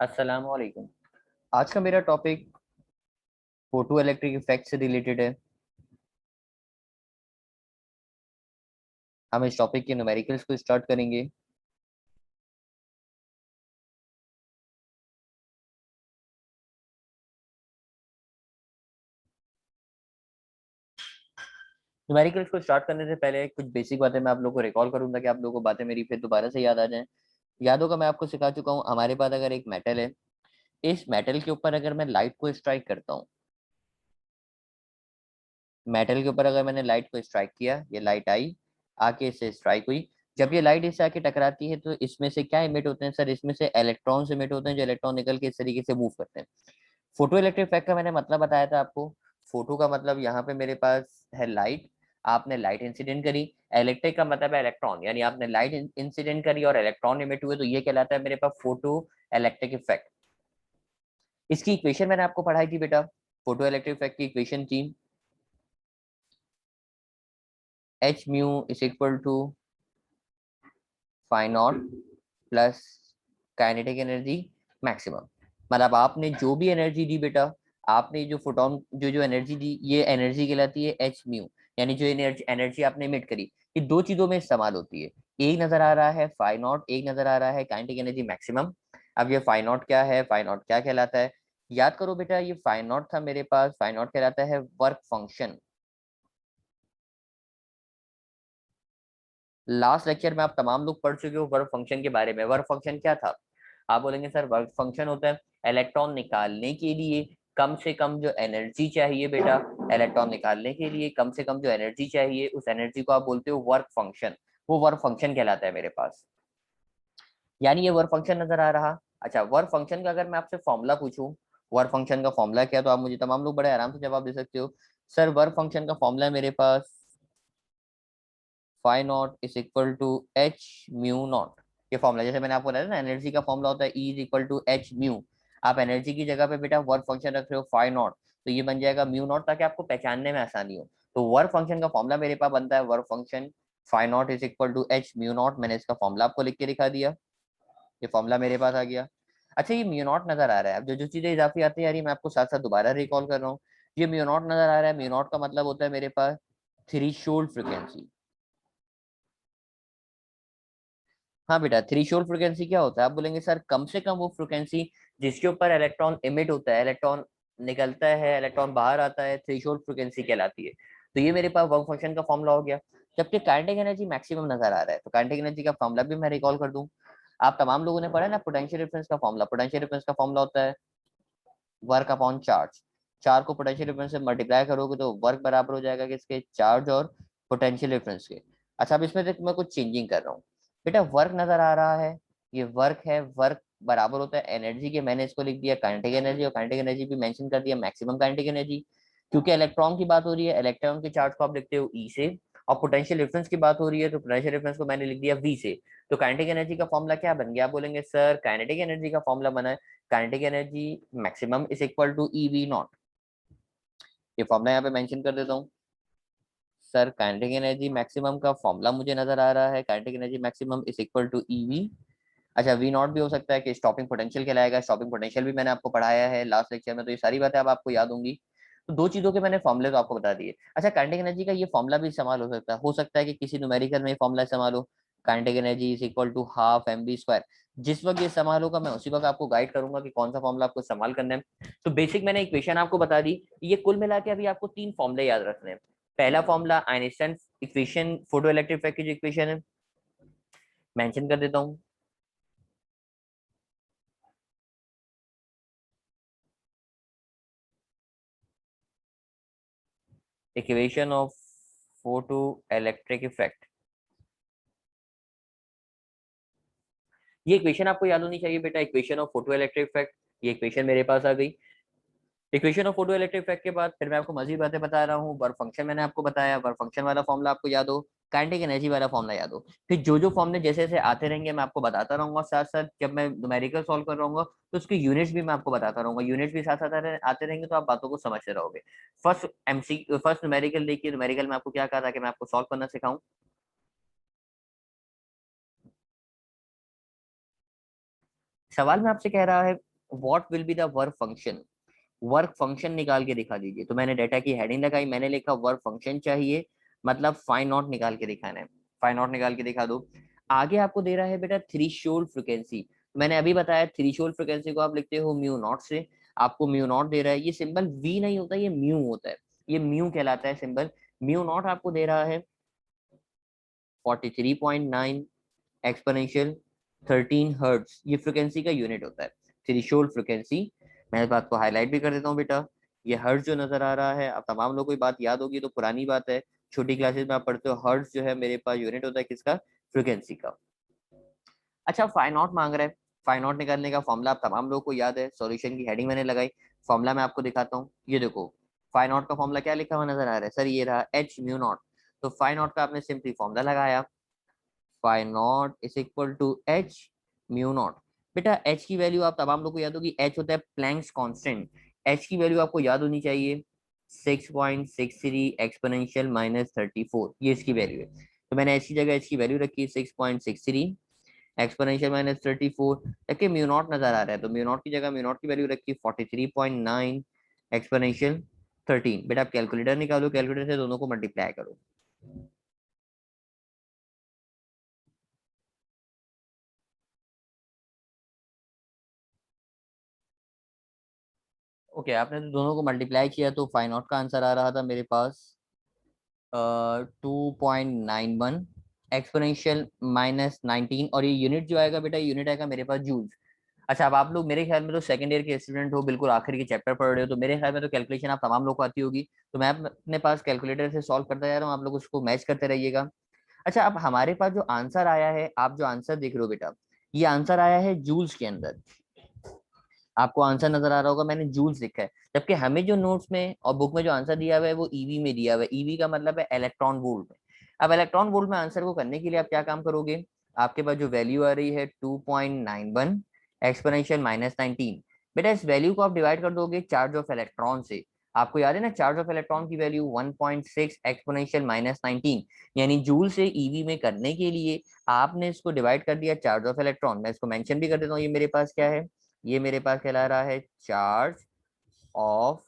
अस्सलाम वालेकुम। आज का मेरा टॉपिक फोटो इलेक्ट्रिक इफेक्ट से रिलेटेड है। हम इस टॉपिक के न्यूमेरिकल्स को स्टार्ट करेंगे। न्यूमेरिकल्स को स्टार्ट करने से पहले कुछ बेसिक बातें मैं आप लोगों को रिकॉल करूंगा कि आप लोगों को बातें मेरी फिर दोबारा से याद आ जाएं। याद होगा मैं आपको सिखा चुका हूँ, हमारे पास अगर एक मेटल है, इस मेटल के ऊपर अगर मैं लाइट को स्ट्राइक करता हूँ, मेटल के ऊपर अगर मैंने लाइट को स्ट्राइक किया, ये लाइट आई, आके इससे स्ट्राइक हुई। जब ये लाइट इससे आके टकराती है तो इसमें से क्या इमिट होते हैं सर? इसमें से इलेक्ट्रॉन्स इमिट होते हैं, जो इलेक्ट्रॉन निकल के इस तरीके से मूव करते हैं। फोटो इलेक्ट्रिक इफेक्ट का मैंने मतलब बताया था आपको। फोटो का मतलब यहाँ पे मेरे पास है लाइट, आपने लाइट इंसिडेंट करी। इलेक्ट्रिक का मतलब है इलेक्ट्रॉन, यानी आपने लाइट इंसिडेंट करी और इलेक्ट्रॉन इमिट हुए, तो ये कहलाता है मेरे पास फोटो इलेक्ट्रिक इफेक्ट। इसकी इक्वेशन मैंने आपको पढ़ाई थी बेटा, फोटो इलेक्ट्रिक इफेक्ट की इक्वेशन थी H mu is equal to phi not plus kinetic energy maximum. मतलब आपने जो भी एनर्जी दी बेटा, आपने जो फोटोन जो जो एनर्जी दी, ये एनर्जी कहलाती है एच म्यू। यानी जो एनर्जी एनर्जी आपने इमिट करी, ये दो चीजों में इस्तेमाल होती है। एक नजर आ रहा है फाई नॉट, एक नजर आ रहा है काइनेटिक एनर्जी मैक्सिमम। अब ये फाई नॉट क्या है, फाई नॉट क्या कहलाता है? याद करो बेटा, ये फाई नॉट था मेरे पास, फाई नॉट कहलाता है वर्क फंक्शन। लास्ट लेक्चर में आप तमाम लोग पढ़ चुके हो वर्क फंक्शन के बारे में। वर्क फंक्शन क्या था? आप बोलेंगे सर वर्क फंक्शन होता है इलेक्ट्रॉन निकालने के लिए कम से कम जो एनर्जी चाहिए बेटा, इलेक्ट्रॉन निकालने के लिए कम से कम जो एनर्जी चाहिए, उस एनर्जी को आप बोलते हो वर्क फंक्शन। वो वर्क फंक्शन कहलाता है मेरे पास। यानी ये वर्क फंक्शन नजर आ रहा। अच्छा, वर्क फंक्शन का अगर मैं आपसे फॉर्मूला पूछूं, वर्क फंक्शन का फॉर्मूला क्या, तो आप मुझे तमाम लोग बड़े आराम से जवाब दे सकते हो। सर वर्क फंक्शन का फॉर्मूला है मेरे पास phi not is equal to H mu not. ये फॉर्मूला जैसे मैंने आपको बताया ना, एनर्जी का फॉर्मूला होता है E is equal to H mu. आप एनर्जी की जगह पे बेटा वर्क फंक्शन रख रहे हो फाई नॉट, तो ये बन जाएगा म्यू नॉट, ताकि आपको पहचानने में आसानी हो। तो वर्क फंक्शन का फॉर्मूला मेरे पास बनता है work function phi not is equal to H mu naught. मैंने इसका फॉर्मूला आपको लिख के दिखा दिया, ये फॉर्मूला मेरे पास आ गया। अच्छा, ये म्यू नॉट नजर आ रहा है। अब जो जो चीजें इजाफी आती है यार, ये मैं आपको साथ साथ दोबारा रिकॉल कर रहा हूँ। ये म्यू नॉट नजर आ रहा है, म्यू नॉट का मतलब होता है मेरे पास थ्रेशोल्ड फ्रीक्वेंसी। हाँ बेटा, थ्रेशोल्ड फ्रीक्वेंसी क्या होता है? आप बोलेंगे सर कम से कम वो फ्रीक्वेंसी जिसके ऊपर इलेक्ट्रॉन इमिट होता है, इलेक्ट्रॉन निकलता है, इलेक्ट्रॉन बाहर आता है, थ्रेशोल्ड फ्रीक्वेंसी कहलाती है। तो ये मेरे पास वर्क फंक्शन का फॉर्मूला हो गया। जबकि काइनेटिक एनर्जी मैक्सिमम नजर आ रहा है, तो काइनेटिक एनर्जी का फॉर्मूला भी मैं रिकॉल कर दूं। आप तमाम लोगों ने पढ़ा है ना पोटेंशियल डिफरेंस का फॉर्मूला। पोटेंशियल डिफरेंस का फॉर्मूला होता है वर्क अपॉन चार्ज। चार को पोटेंशियल डिफरेंस से मल्टीप्लाई करोगे तो वर्क बराबर हो जाएगा किसके? चार्ज और पोटेंशियल डिफरेंस के। अच्छा, अब इसमें देख मैं कुछ चेंजिंग कर रहा हूँ। बेटा वर्क नजर आ रहा है, ये वर्क है, वर्क बराबर होता है एनर्जी के। मैंने इसको लिख दिया काइनेटिक एनर्जी, और काइनेटिक एनर्जी भी मेंशन कर दिया मैक्सिमम काइनेटिक एनर्जी। क्योंकि इलेक्ट्रॉन की बात हो रही है, इलेक्ट्रॉन के चार्ज को आप लिखते हो ई से, और पोटेंशियल डिफरेंस की बात हो रही है तो पोटेंशियल डिफरेंस को मैंने लिख दिया वी से। तो काइनेटिक एनर्जी का फॉर्मूला क्या बन गया? आप बोलेंगे सर काइनेटिक एनर्जी का फॉर्मूला बना है kinetic energy maximum is equal to E V naught. ये फॉर्मूला यहाँ पे मेंशन कर देता हूँ। सर काइनेटिक एनर्जी मैक्सिमम का फॉर्मूला मुझे नजर आ रहा है, kinetic energy maximum is equal to E V. अच्छा, वी नॉट भी हो सकता है कि स्टॉपिंग पोटेंशियल कहलाएगा। स्टॉपिंग पोटेंशियल भी मैंने आपको पढ़ाया है लास्ट लेक्चर में, तो ये सारी बातें अब आपको याद होंगी। तो दो चीजों के मैंने फॉर्मुले तो आपको बता दिए। अच्छा, काइनेटिक एनर्जी का ये फॉर्मूला भी इस्तेमाल हो सकता है कि किसी न्यूमेरिकल में फॉर्मूला इस्तेमाल हो, kinetic energy is equal to half M B square. जिस वक्त ये इस्तेमाल होगा मैं उसी वक्त आपको गाइड करूंगा कि कौन सा फॉर्मूला आपको इस्तेमाल करना है। तो बेसिक मैंने इक्वेशन आपको बता दी। ये कुल मिला के अभी आपको तीन फॉर्मूले याद रखने हैं। पहला formula Einstein equation, photo electric effect की जो इक्वेशन है, मेंशन कर देता हूँ। Equation of photo electric effect, ये इक्वेशन आपको याद होनी चाहिए बेटा, equation of photo electric effect. ये इक्वेशन मेरे पास आ गई। Equation of photo electric effect के बाद फिर मैं आपको मजीद बातें बता रहा हूँ। वर्क फंक्शन मैंने आपको बताया, वर्क फंक्शन वाला फॉर्मूला आपको याद हो, काइनेटिक एनर्जी वाला फॉर्मूला याद हो। फिर जो जो फॉर्मूले जैसे जैसे आते रहेंगे मैं आपको बताता रहूंगा, साथ साथ जब मैं न्यूमेरिकल सॉल्व कर रहूंगा तो उसकी यूनिट्स भी मैं आपको बताता रहूंगा। यूनिट्स भी साथ साथ आते रहेंगे तो आप बातों को समझते रहोगे। फर्स्ट न्यूमेरिकल देखिए, न्यूमेरिकल में आपको क्या कहा था कि मैं आपको सॉल्व करना सिखाऊं। सवाल में आपसे कह रहा है what will be the work function, work function निकाल के दिखा दीजिए। तो मैंने डाटा की हेडिंग लगाई, मैंने लिखा वर्क फंक्शन चाहिए, मतलब फाइव नॉट निकाल के दिखाना है, फाइव नॉट निकाल के दिखा दो। आगे आपको दे रहा है बेटा थ्रेशोल्ड फ्रीक्वेंसी, मैंने अभी बताया थ्रेशोल्ड फ्रीक्वेंसी को आप लिखते हो म्यू नॉट से, आपको म्यू नॉट दे रहा है, ये सिंबल वी नहीं होता, ये म्यू होता है, ये म्यू कहलाता है सिंबल। म्यू नॉट आपको दे रहा है 43.9 एक्सपोनेंशियल 13 हर्ट्ज, ये फ्रिक्वेंसी का यूनिट होता है थ्रेशोल्ड फ्रिक्वेंसी। मैं इस बात को हाईलाइट भी कर देता हूँ बेटा, ये हर्ट्ज जो नजर आ रहा है, अब तमाम लोगों को बात याद होगी तो पुरानी बात है, छोटी क्लासेस में आप पढ़ते हो, हर्ट्ज जो है मेरे पास यूनिट होता है किसका, फ्रिक्वेंसी का। अच्छा फाइव नॉट मांग रहा है, फाइव नॉट निकालने का फॉर्मूला आप तमाम लोगों को याद है, सॉल्यूशन की हेडिंग मैंने लगाई, फॉर्मूला मैं आपको दिखाता हूँ, ये देखो फाइव नॉट का फॉर्मूला क्या लिखा हुआ नजर आ रहा है सर, ये रहा एच म्यू नॉट। तो फाइव नॉट का आपने सिंपली फॉर्मूला लगाया, phi naught is equal to H mu naught. बेटा एच की वैल्यू आप तमाम लोग को याद होगी, एच होता है प्लैंक्स कांस्टेंट, एच की वैल्यू आपको याद होनी चाहिए 6.63 एक्सपोनेंशियल माइनस 34, ये इसकी वैल्यू है। तो मैंने एच की जगह एच की वैल्यू रखी 6.63 एक्सपोनेंशियल माइनस 34, ताकि म्यू नॉट नजर आ रहा है तो म्यू नॉट की जगह म्यू नॉट की वैल्यू रखी 43.9 एक्सपोनेंशियल 13। बेटा आप कैलकुलेटर निकालो, कैलकुलेटर से दोनों को मल्टीप्लाई करो। ओके आपने तो दोनों को मल्टीप्लाई किया तो फाइव नॉट का आंसर आ रहा था मेरे पास 2.91 एक्सपोनेंशियल माइनस 19, और ये यूनिट जो आएगा बेटा, यूनिट आएगा मेरे पास जूल्स। अच्छा अब आप लोग मेरे ख्याल में तो सेकंड ईयर के स्टूडेंट हो, बिल्कुल आखिर के चैप्टर पढ़ रहे हो, तो मेरे ख्याल में तो कैलकुलेशन आप तमाम लोग को आती होगी, तो मैं अपने पास कैलकुलेटर से सॉल्व करता जा रहा हूँ, आप लोग उसको मैच करते रहिएगा। अच्छा अब हमारे पास जो आंसर आया है, आप जो आंसर देख रहे हो बेटा, ये आंसर आया है जूल्स के अंदर, आपको आंसर नजर आ रहा होगा मैंने जूल्स लिखा है, जबकि हमें जो नोट्स में और बुक में जो आंसर दिया हुआ है वो ईवी में दिया हुआ है, ईवी का मतलब है इलेक्ट्रॉन वोल्ट में। अब इलेक्ट्रॉन वोल्ट में आंसर को करने के लिए आप क्या काम करोगे, आपके पास जो वैल्यू आ रही है 2.91 एक्सपोनेंशियल माइनस 19, बेटा इस वैल्यू को आप डिवाइड कर दोगे चार्ज ऑफ इलेक्ट्रॉन से। आपको याद है ना चार्ज ऑफ इलेक्ट्रॉन की वैल्यू 1.6 एक्सपोनेंशियल माइनस 19, यानी जूल से ईवी में करने के लिए आपने इसको डिवाइड कर दिया चार्ज ऑफ इलेक्ट्रॉन। मैं इसको मेंशन भी कर देता हूँ, ये मेरे पास क्या है, ये मेरे पास कहला रहा है charge of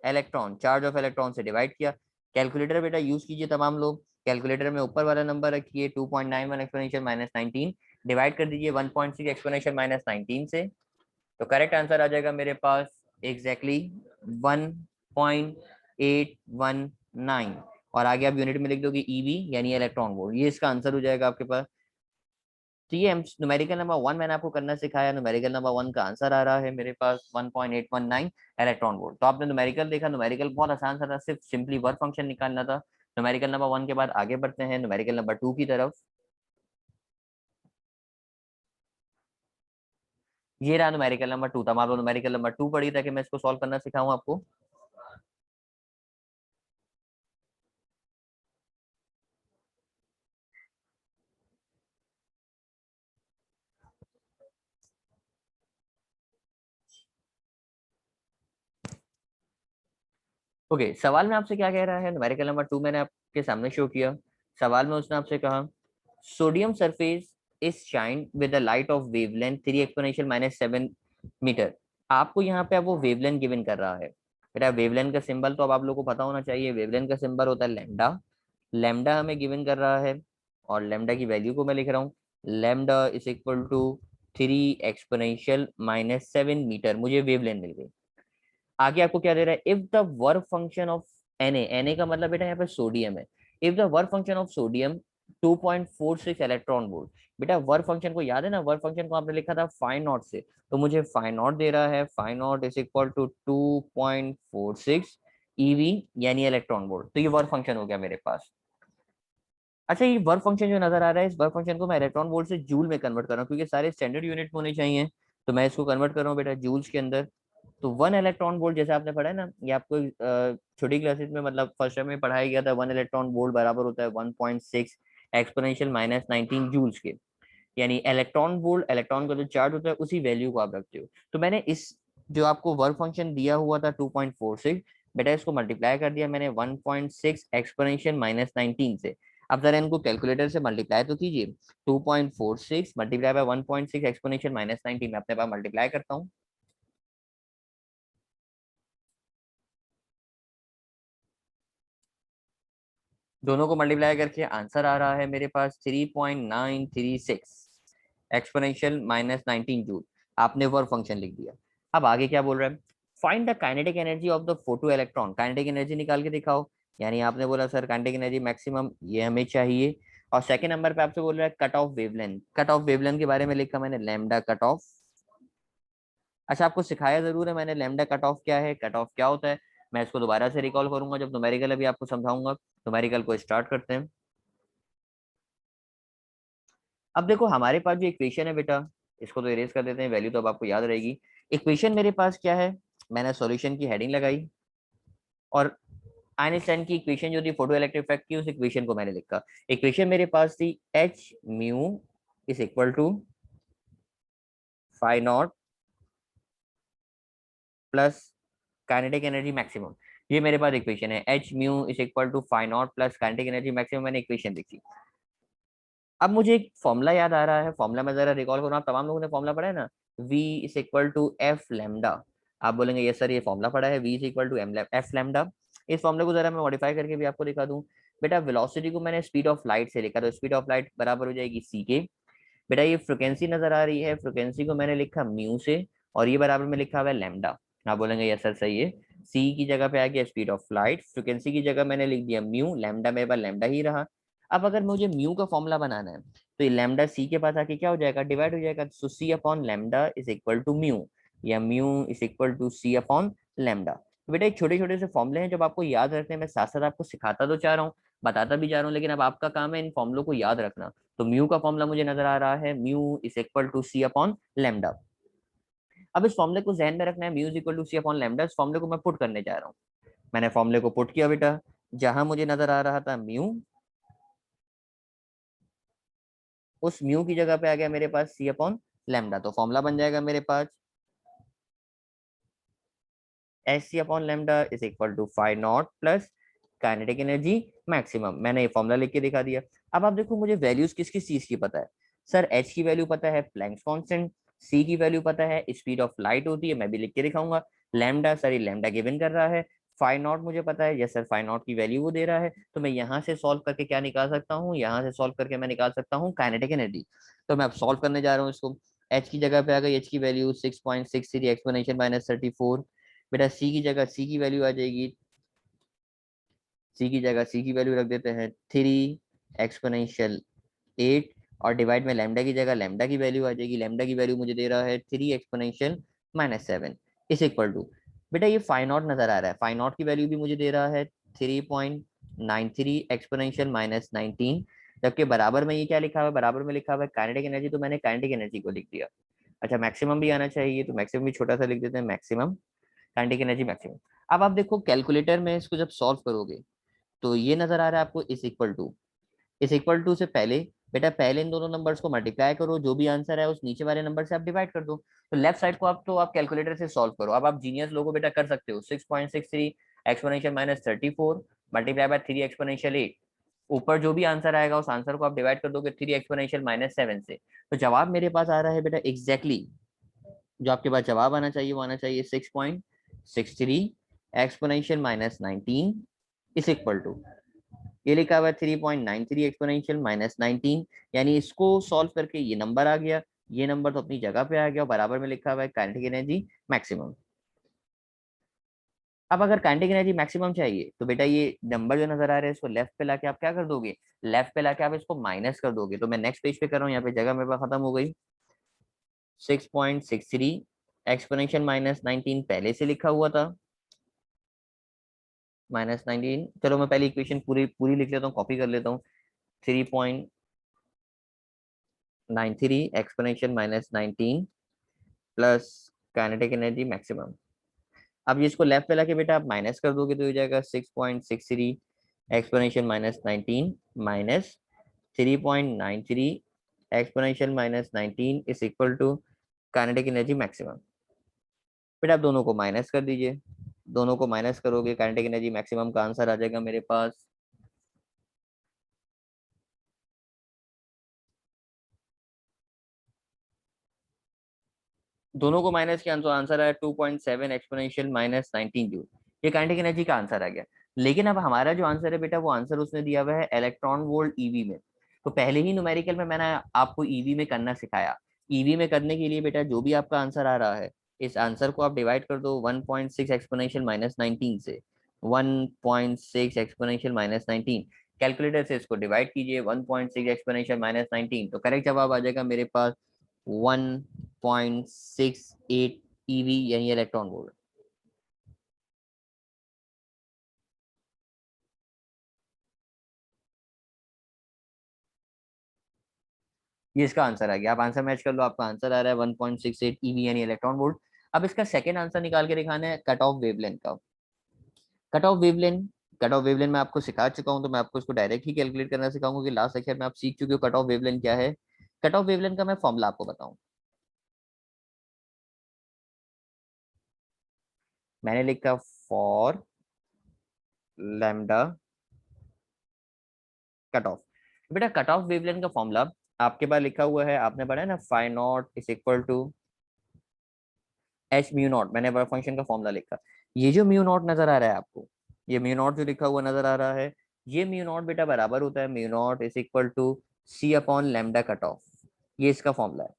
electron, charge of electron से डिवाइड किया। कैलकुलेटर बेटा यूज कीजिए तमाम लोग, कैलकुलेटर में ऊपर वाला नंबर रखिए 2.91 एक्सपोनेंशियल माइनस 19, डिवाइड कर दीजिए 1.6 एक्सपोनेंशियल माइनस 19 से, तो करेक्ट आंसर आ जाएगा मेरे पास एग्जैक्टली 1.819, और आगे आप यूनिट में लिख दोगे ईवी यानी इलेक्ट्रॉन वोल्ट, ये इसका आंसर हो जाएगा आपके पास। तो ये न्यूमेरिकल नंबर वन मैंने आपको करना सिखाया, न्यूमेरिकल नंबर वन का आंसर आ रहा है मेरे पास 1.819 इलेक्ट्रॉन वोल्ट। तो आपने न्यूमेरिकल देखा, न्यूमेरिकल बहुत आसान सा था, सिर्फ सिंपली वर्क फंक्शन निकालना था। न्यूमेरिकल नंबर वन के बाद आगे बढ़ते हैं न्यूमेरिकल नंबर टू की तरफ। ये रहा न्यूमेरिकल नंबर टू, तमाम लोग न्यूमेरिकल नंबर टू पढ़ी ताकि मैं इसको सॉल्व करना सिखाऊं आपको। ओके सवाल में आपसे क्या कह रहा है, न्यूमेरिकल नंबर टू मैंने आपके सामने शो किया। सवाल में उसने आपसे कहा sodium surface is shine with the light of wavelength 3 exponential minus 7 metre. आपको यहाँ पे अब वो वेवलेंथ गिवन कर रहा है। बेटा वेवलेंथ का सिंबल तो अब आप लोगों को पता होना चाहिए, वेवलेंथ का सिंबल होता है लैम्डा, लैम्डा हमें गिवन कर रहा है, और लैम्डा की वैल्यू को मैं लिख रहा हूँ lambda is equal to 3 exponential minus 7 metre, मुझे वेवलेंथ मिल गई। आगे आपको क्या दे रहा है, if the work function of Na का मतलब बेटा यहाँ पे सोडियम है, if the work function of sodium 2.46 electron volt. बेटा वर्क फंक्शन को याद है ना, वर्क फंक्शन को आपने लिखा था फाइव नॉट से, तो मुझे फाइव नॉट दे रहा है, phi naught is equal to 2.46 E V यानी इलेक्ट्रॉन वोल्ट, तो ये वर्क फंक्शन हो गया मेरे पास। अच्छा ये वर्क फंक्शन जो नजर आ रहा है, इस वर्क फंक्शन को मैं इलेक्ट्रॉन वोल्ट से जूल में कन्वर्ट कर रहा हूँ, क्योंकि सारे स्टैंडर्ड यूनिट होने चाहिए, तो मैं इसको कन्वर्ट कर रहा हूँ बेटा जूल्स के अंदर। तो वन इलेक्ट्रॉन वोल्ट जैसे आपने पढ़ा है ना, ये आपको छोटी क्लासेस में मतलब फर्स्ट टर्म में पढ़ाया गया था, वन इलेक्ट्रॉन वोल्ट बराबर होता है 1.6 एक्सपोनेंशियल माइनस 19 जूल्स के, यानी इलेक्ट्रॉन वोल्ट, इलेक्ट्रॉन का जो चार्ज होता है उसी वैल्यू को आप रखते हो। तो मैंने इस जो आपको वर्क फंक्शन दिया हुआ था 2.46, बेटा इसको मल्टीप्लाई कर दिया मैंने 1.6 एक्सपोनेंशियल माइनस 19 से। अब जरा इनको कैलकुलेटर से मल्टीप्लाई तो कीजिए, 2.46 मल्टीप्लाई बाय 1.6 एक्सपोनेंशियल माइनस 19, मैं अपने पास मल्टीप्लाई करता हूँ, दोनों को मल्टीप्लाई करके आंसर आ रहा है मेरे पास 3.936 एक्सपोनेंशियल माइनस 19 जूल। आपने वर्क फंक्शन लिख दिया। अब आगे क्या बोल रहा है, find the kinetic energy of the photo electron, kinetic energy निकाल के दिखाओ। यानी आपने बोला सर काइनेटिक एनर्जी मैक्सिमम ये हमें चाहिए। और सेकंड नंबर पे आपसे बोल रहा है cut off wavelength, cut off wavelength के बारे में लिखा मैंने लैम्डा कट ऑफ। अच्छा आपको सिखाया जरूर है मैंने लैम्डा कट ऑफ क्या है, कट ऑफ क्या होता है। मैं इसको दोबारा से रिकॉल करूंगा जब न्यूमेरिकल अभी आपको समझाऊंगा। न्यूमेरिकल को स्टार्ट करते हैं। अब देखो हमारे पास जो इक्वेशन है बेटा, इसको तो इरेज कर देते हैं, वैल्यू तो अब आपको याद रहेगी। इक्वेशन मेरे पास क्या है, मैंने सॉल्यूशन की हेडिंग लगाई और आइंस्टाइन की इक्वेशन जो थी फोटो इलेक्ट्रिक इफेक्ट की, उस इक्वेशन को मैंने लिखा। इक्वेशन मेरे पास थी H mu is equal to phi not plus kinetic energy maximum. ये मेरे पास इक्वेशन है, H mu is equal to phi not plus kinetic energy maximum, मैंने इक्वेशन लिखी। अब मुझे एक फॉर्मूला याद आ रहा है, फॉर्मूला मैं जरा रिकॉल करूँ, आप तमाम लोगों ने फॉर्मूला पढ़ा है ना, v is equal to F lambda. आप बोलेंगे ये सर ये फॉर्मूला पढ़ा है, v is equal to F lambda. इस फॉर्मूले को जरा मैं मॉडिफाई करके भी आपको दिखा दूं। बेटा वेलोसिटी को मैंने स्पीड ऑफ लाइट से लिखा, तो स्पीड ऑफ लाइट बराबर हो जाएगी c के। बेटा ये फ्रिक्वेंसी नजर आ रही है, फ्रिक्वेंसी को मैंने लिखा म्यू से, और ये बराबर में लिखा हुआ है लैम्डा। आप बोलेंगे यस सर सही है, सी की जगह पे आ गया स्पीड ऑफ लाइट, फ्रिक्वेंसी की जगह मैंने लिख दिया म्यू, लैम्डा मेरे पास लैम्डा ही रहा। अब अगर मुझे म्यू का फॉर्मूला बनाना है तो ये लैम्डा सी के पास आके क्या हो जाएगा, डिवाइड हो जाएगा। So c upon lambda is equal to mu, या mu is equal to C upon lambda. बेटा एक छोटे छोटे से फॉर्मूले हैं जब आपको याद रखने हैं, मैं साथ साथ आपको सिखाता तो चाह रहा हूँ, बताता भी जा रहा हूँ, लेकिन अब आपका काम है इन फॉर्मूलों को याद रखना। तो म्यू का फॉर्मूला मुझे नजर आ रहा है, mu is equal to C upon lambda. अब इस फॉर्मूले को जहन में रखना है, mu is equal to C upon lambda. इस फॉर्मूले को मैं पुट करने जा रहा हूँ। मैंने फॉर्मूले को पुट किया बेटा, जहां मुझे नजर आ रहा था म्यू, उस म्यू की जगह पे आ गया मेरे पास सी अपॉन लैम्डा। तो फॉर्मूला बन जाएगा मेरे पास h C upon lambda is equal to phi not plus kinetic energy maximum. मैंने ये फॉर्मूला लिख के दिखा दिया। अब आप देखो मुझे वैल्यूज किस किस चीज की पता है। सर एच की वैल्यू पता है प्लैंक्स कांस्टेंट, सी की वैल्यू पता है स्पीड ऑफ लाइट होती है, मैं भी लिख के दिखाऊंगा। लैम्डा सर ये लैम्डा गिवन कर रहा है। फाई नॉट मुझे पता है, यस सर फाई नॉट की वैल्यू वो दे रहा है। तो मैं यहाँ से सॉल्व करके क्या निकाल सकता हूँ, यहाँ से सॉल्व करके मैं निकाल सकता हूँ काइनेटिक एनर्जी। तो मैं अब सॉल्व करने जा रहा हूँ इसको। एच की जगह पे आ गई, एच की वैल्यू 6.63 एक्सपोनेंशियल माइनस 34। बेटा सी की जगह सी की वैल्यू आ जाएगी, सी की जगह सी की वैल्यू रख देते हैं 3 एक्सपोनेंशियल 8, और डिवाइड में लैम्डा की जगह लैम्डा की वैल्यू आ जाएगी, लैम्डा की वैल्यू मुझे दे रहा है 3 एक्सपोनेंशियल माइनस 7 इस इक्वल टू। बेटा ये फाई नॉट नजर आ रहा है, फाई नॉट की वैल्यू भी मुझे दे रहा है 3.93 एक्सपोनेंशियल माइनस 19, जबकि बराबर में ये क्या लिखा हुआ है, बराबर में लिखा हुआ है काइनेटिक एनर्जी, तो मैंने काइनेटिक एनर्जी को लिख दिया। अच्छा मैक्सिमम भी आना चाहिए, तो मैक्सिमम भी छोटा सा लिख देते हैं, मैक्सिमम काइनेटिक एनर्जी मैक्सिमम। अब आप देखो कैलकुलेटर में इसको जब सॉल्व करोगे तो ये नजर आ रहा है आपको इस इक्वल टू, इस इक्वल टू से पहले बेटा पहले इन दोनों नंबर्स को मल्टीप्लाई करो, जो भी आंसर है उस नीचे वाले नंबर से आप डिवाइड कर दो। तो लेफ्ट साइड को आप तो आप कैलकुलेटर से सॉल्व करो। अब आप जीनियस लोगो बेटा कर सकते हो, 6.63 exponential minus 34 multiply by 3 exponential 8। ऊपर जो भी आंसर आएगा उस आंसर को आप डिवाइड कर दोगे 3 एक्सपोनेंशियल माइनस 7 से। तो जवाब मेरे पास आ रहा है बेटा एग्जैक्टली जो आपके पास जवाब आना चाहिए वो आना चाहिए 6.63 एक्सपोनेंशियल माइनस 19 इस इक्वल टू, ये लिखा हुआ है 3.93 एक्सपोनेंशियल माइनस 19। यानी इसको सॉल्व करके ये नंबर आ गया, ये नंबर तो अपनी जगह पे आ गया, और बराबर में लिखा हुआ है काइनेटिक एनर्जी मैक्सिमम। अब अगर काइनेटिक एनर्जी मैक्सिमम चाहिए तो बेटा ये नंबर जो नजर आ रहा है इसको लेफ्ट पे लाके आप क्या कर दोगे, लेफ्ट पे लाके आप इसको माइनस कर दोगे। तो मैं नेक्स्ट पेज पे कर रहा हूँ, यहाँ पे जगह मेरे पास खत्म हो गई। 6.63 एक्सपोनेंशियल माइनस 19 पहले से लिखा हुआ था, माइनस 19। चलो मैं पहले इक्वेशन पूरी पूरी लिख लेता हूँ, कॉपी कर लेता हूँ। 3.93 exponential minus 19 plus kinetic energy maximum. अब ये इसको लेफ्ट पे लाके बेटा आप माइनस कर दोगे तो हो जाएगा 6.63 exponential minus 19 minus 3.93 exponential minus 19 is equal to kinetic energy maximum. बेटा आप दोनों को माइनस कर दीजिए, दोनों को माइनस करोगे काइनेटिक एनर्जी मैक्सिमम का आंसर आ जाएगा मेरे पास दोनों को माइनस किया तो आंसर आया 2.7 एक्सपोनेंशियल माइनस 19 जूल। ये काइनेटिक एनर्जी का आंसर आ गया। लेकिन अब हमारा जो आंसर है बेटा, वो आंसर उसने दिया हुआ है इलेक्ट्रॉन वोल्ट ईवी में। तो पहले ही न्यूमेरिकल में मैंने आपको ईवी में करना सिखाया। ईवी में करने के लिए बेटा जो भी आपका आंसर आ रहा है, इस आंसर को आप डिवाइड कर दो 1.6 एक्सपोनेंशियल माइनस 19 से। 1.6 एक्सपोनेंशियल माइनस 19, कैलकुलेटर से इसको डिवाइड कीजिए 1.6 एक्सपोनेंशियल माइनस 19, तो करेक्ट जवाब आ जाएगा मेरे पास 1.68 ईवी यानी इलेक्ट्रॉन वोल्ट। ये इसका आंसर आ गया। आप आंसर मैच कर लो, आपका आंसर आ रहा है 1.68 ईवी यानी इलेक्ट्रॉन वोल्ट। अब इसका सेकंड आंसर निकाल के दिखाना है कट ऑफ वेवलेंथ का। Cut off wavelength, cut off wavelength मैं आपको सिखा चुका हूं, तो मैं आपको इसको डायरेक्ट ही कैलकुलेट करना सिखाऊंगा कि लास्ट लेक्चर में आप सीख चुके हो कट ऑफ वेवलेंथ क्या है। कट ऑफ वेवलेंथ का मैं फॉर्मूला आपको बताऊं। मैंने लिखा फॉर लैम्डा कट ऑफ। बेटा कट ऑफ वेवलेंथ का फॉर्मूला आपके पास लिखा हुआ है, आपने पढ़ा है ना, phi not is equal to H mu naught. मैंने फंक्शन का फॉर्मूला लिखा। ये जो म्यू नॉट नजर आ रहा है आपको, ये म्यू नॉट जो लिखा हुआ नजर आ रहा है, ये म्यू नॉट बेटा बराबर होता है mu naught is equal to C upon lambda cut off. ये इसका फॉर्मूला है।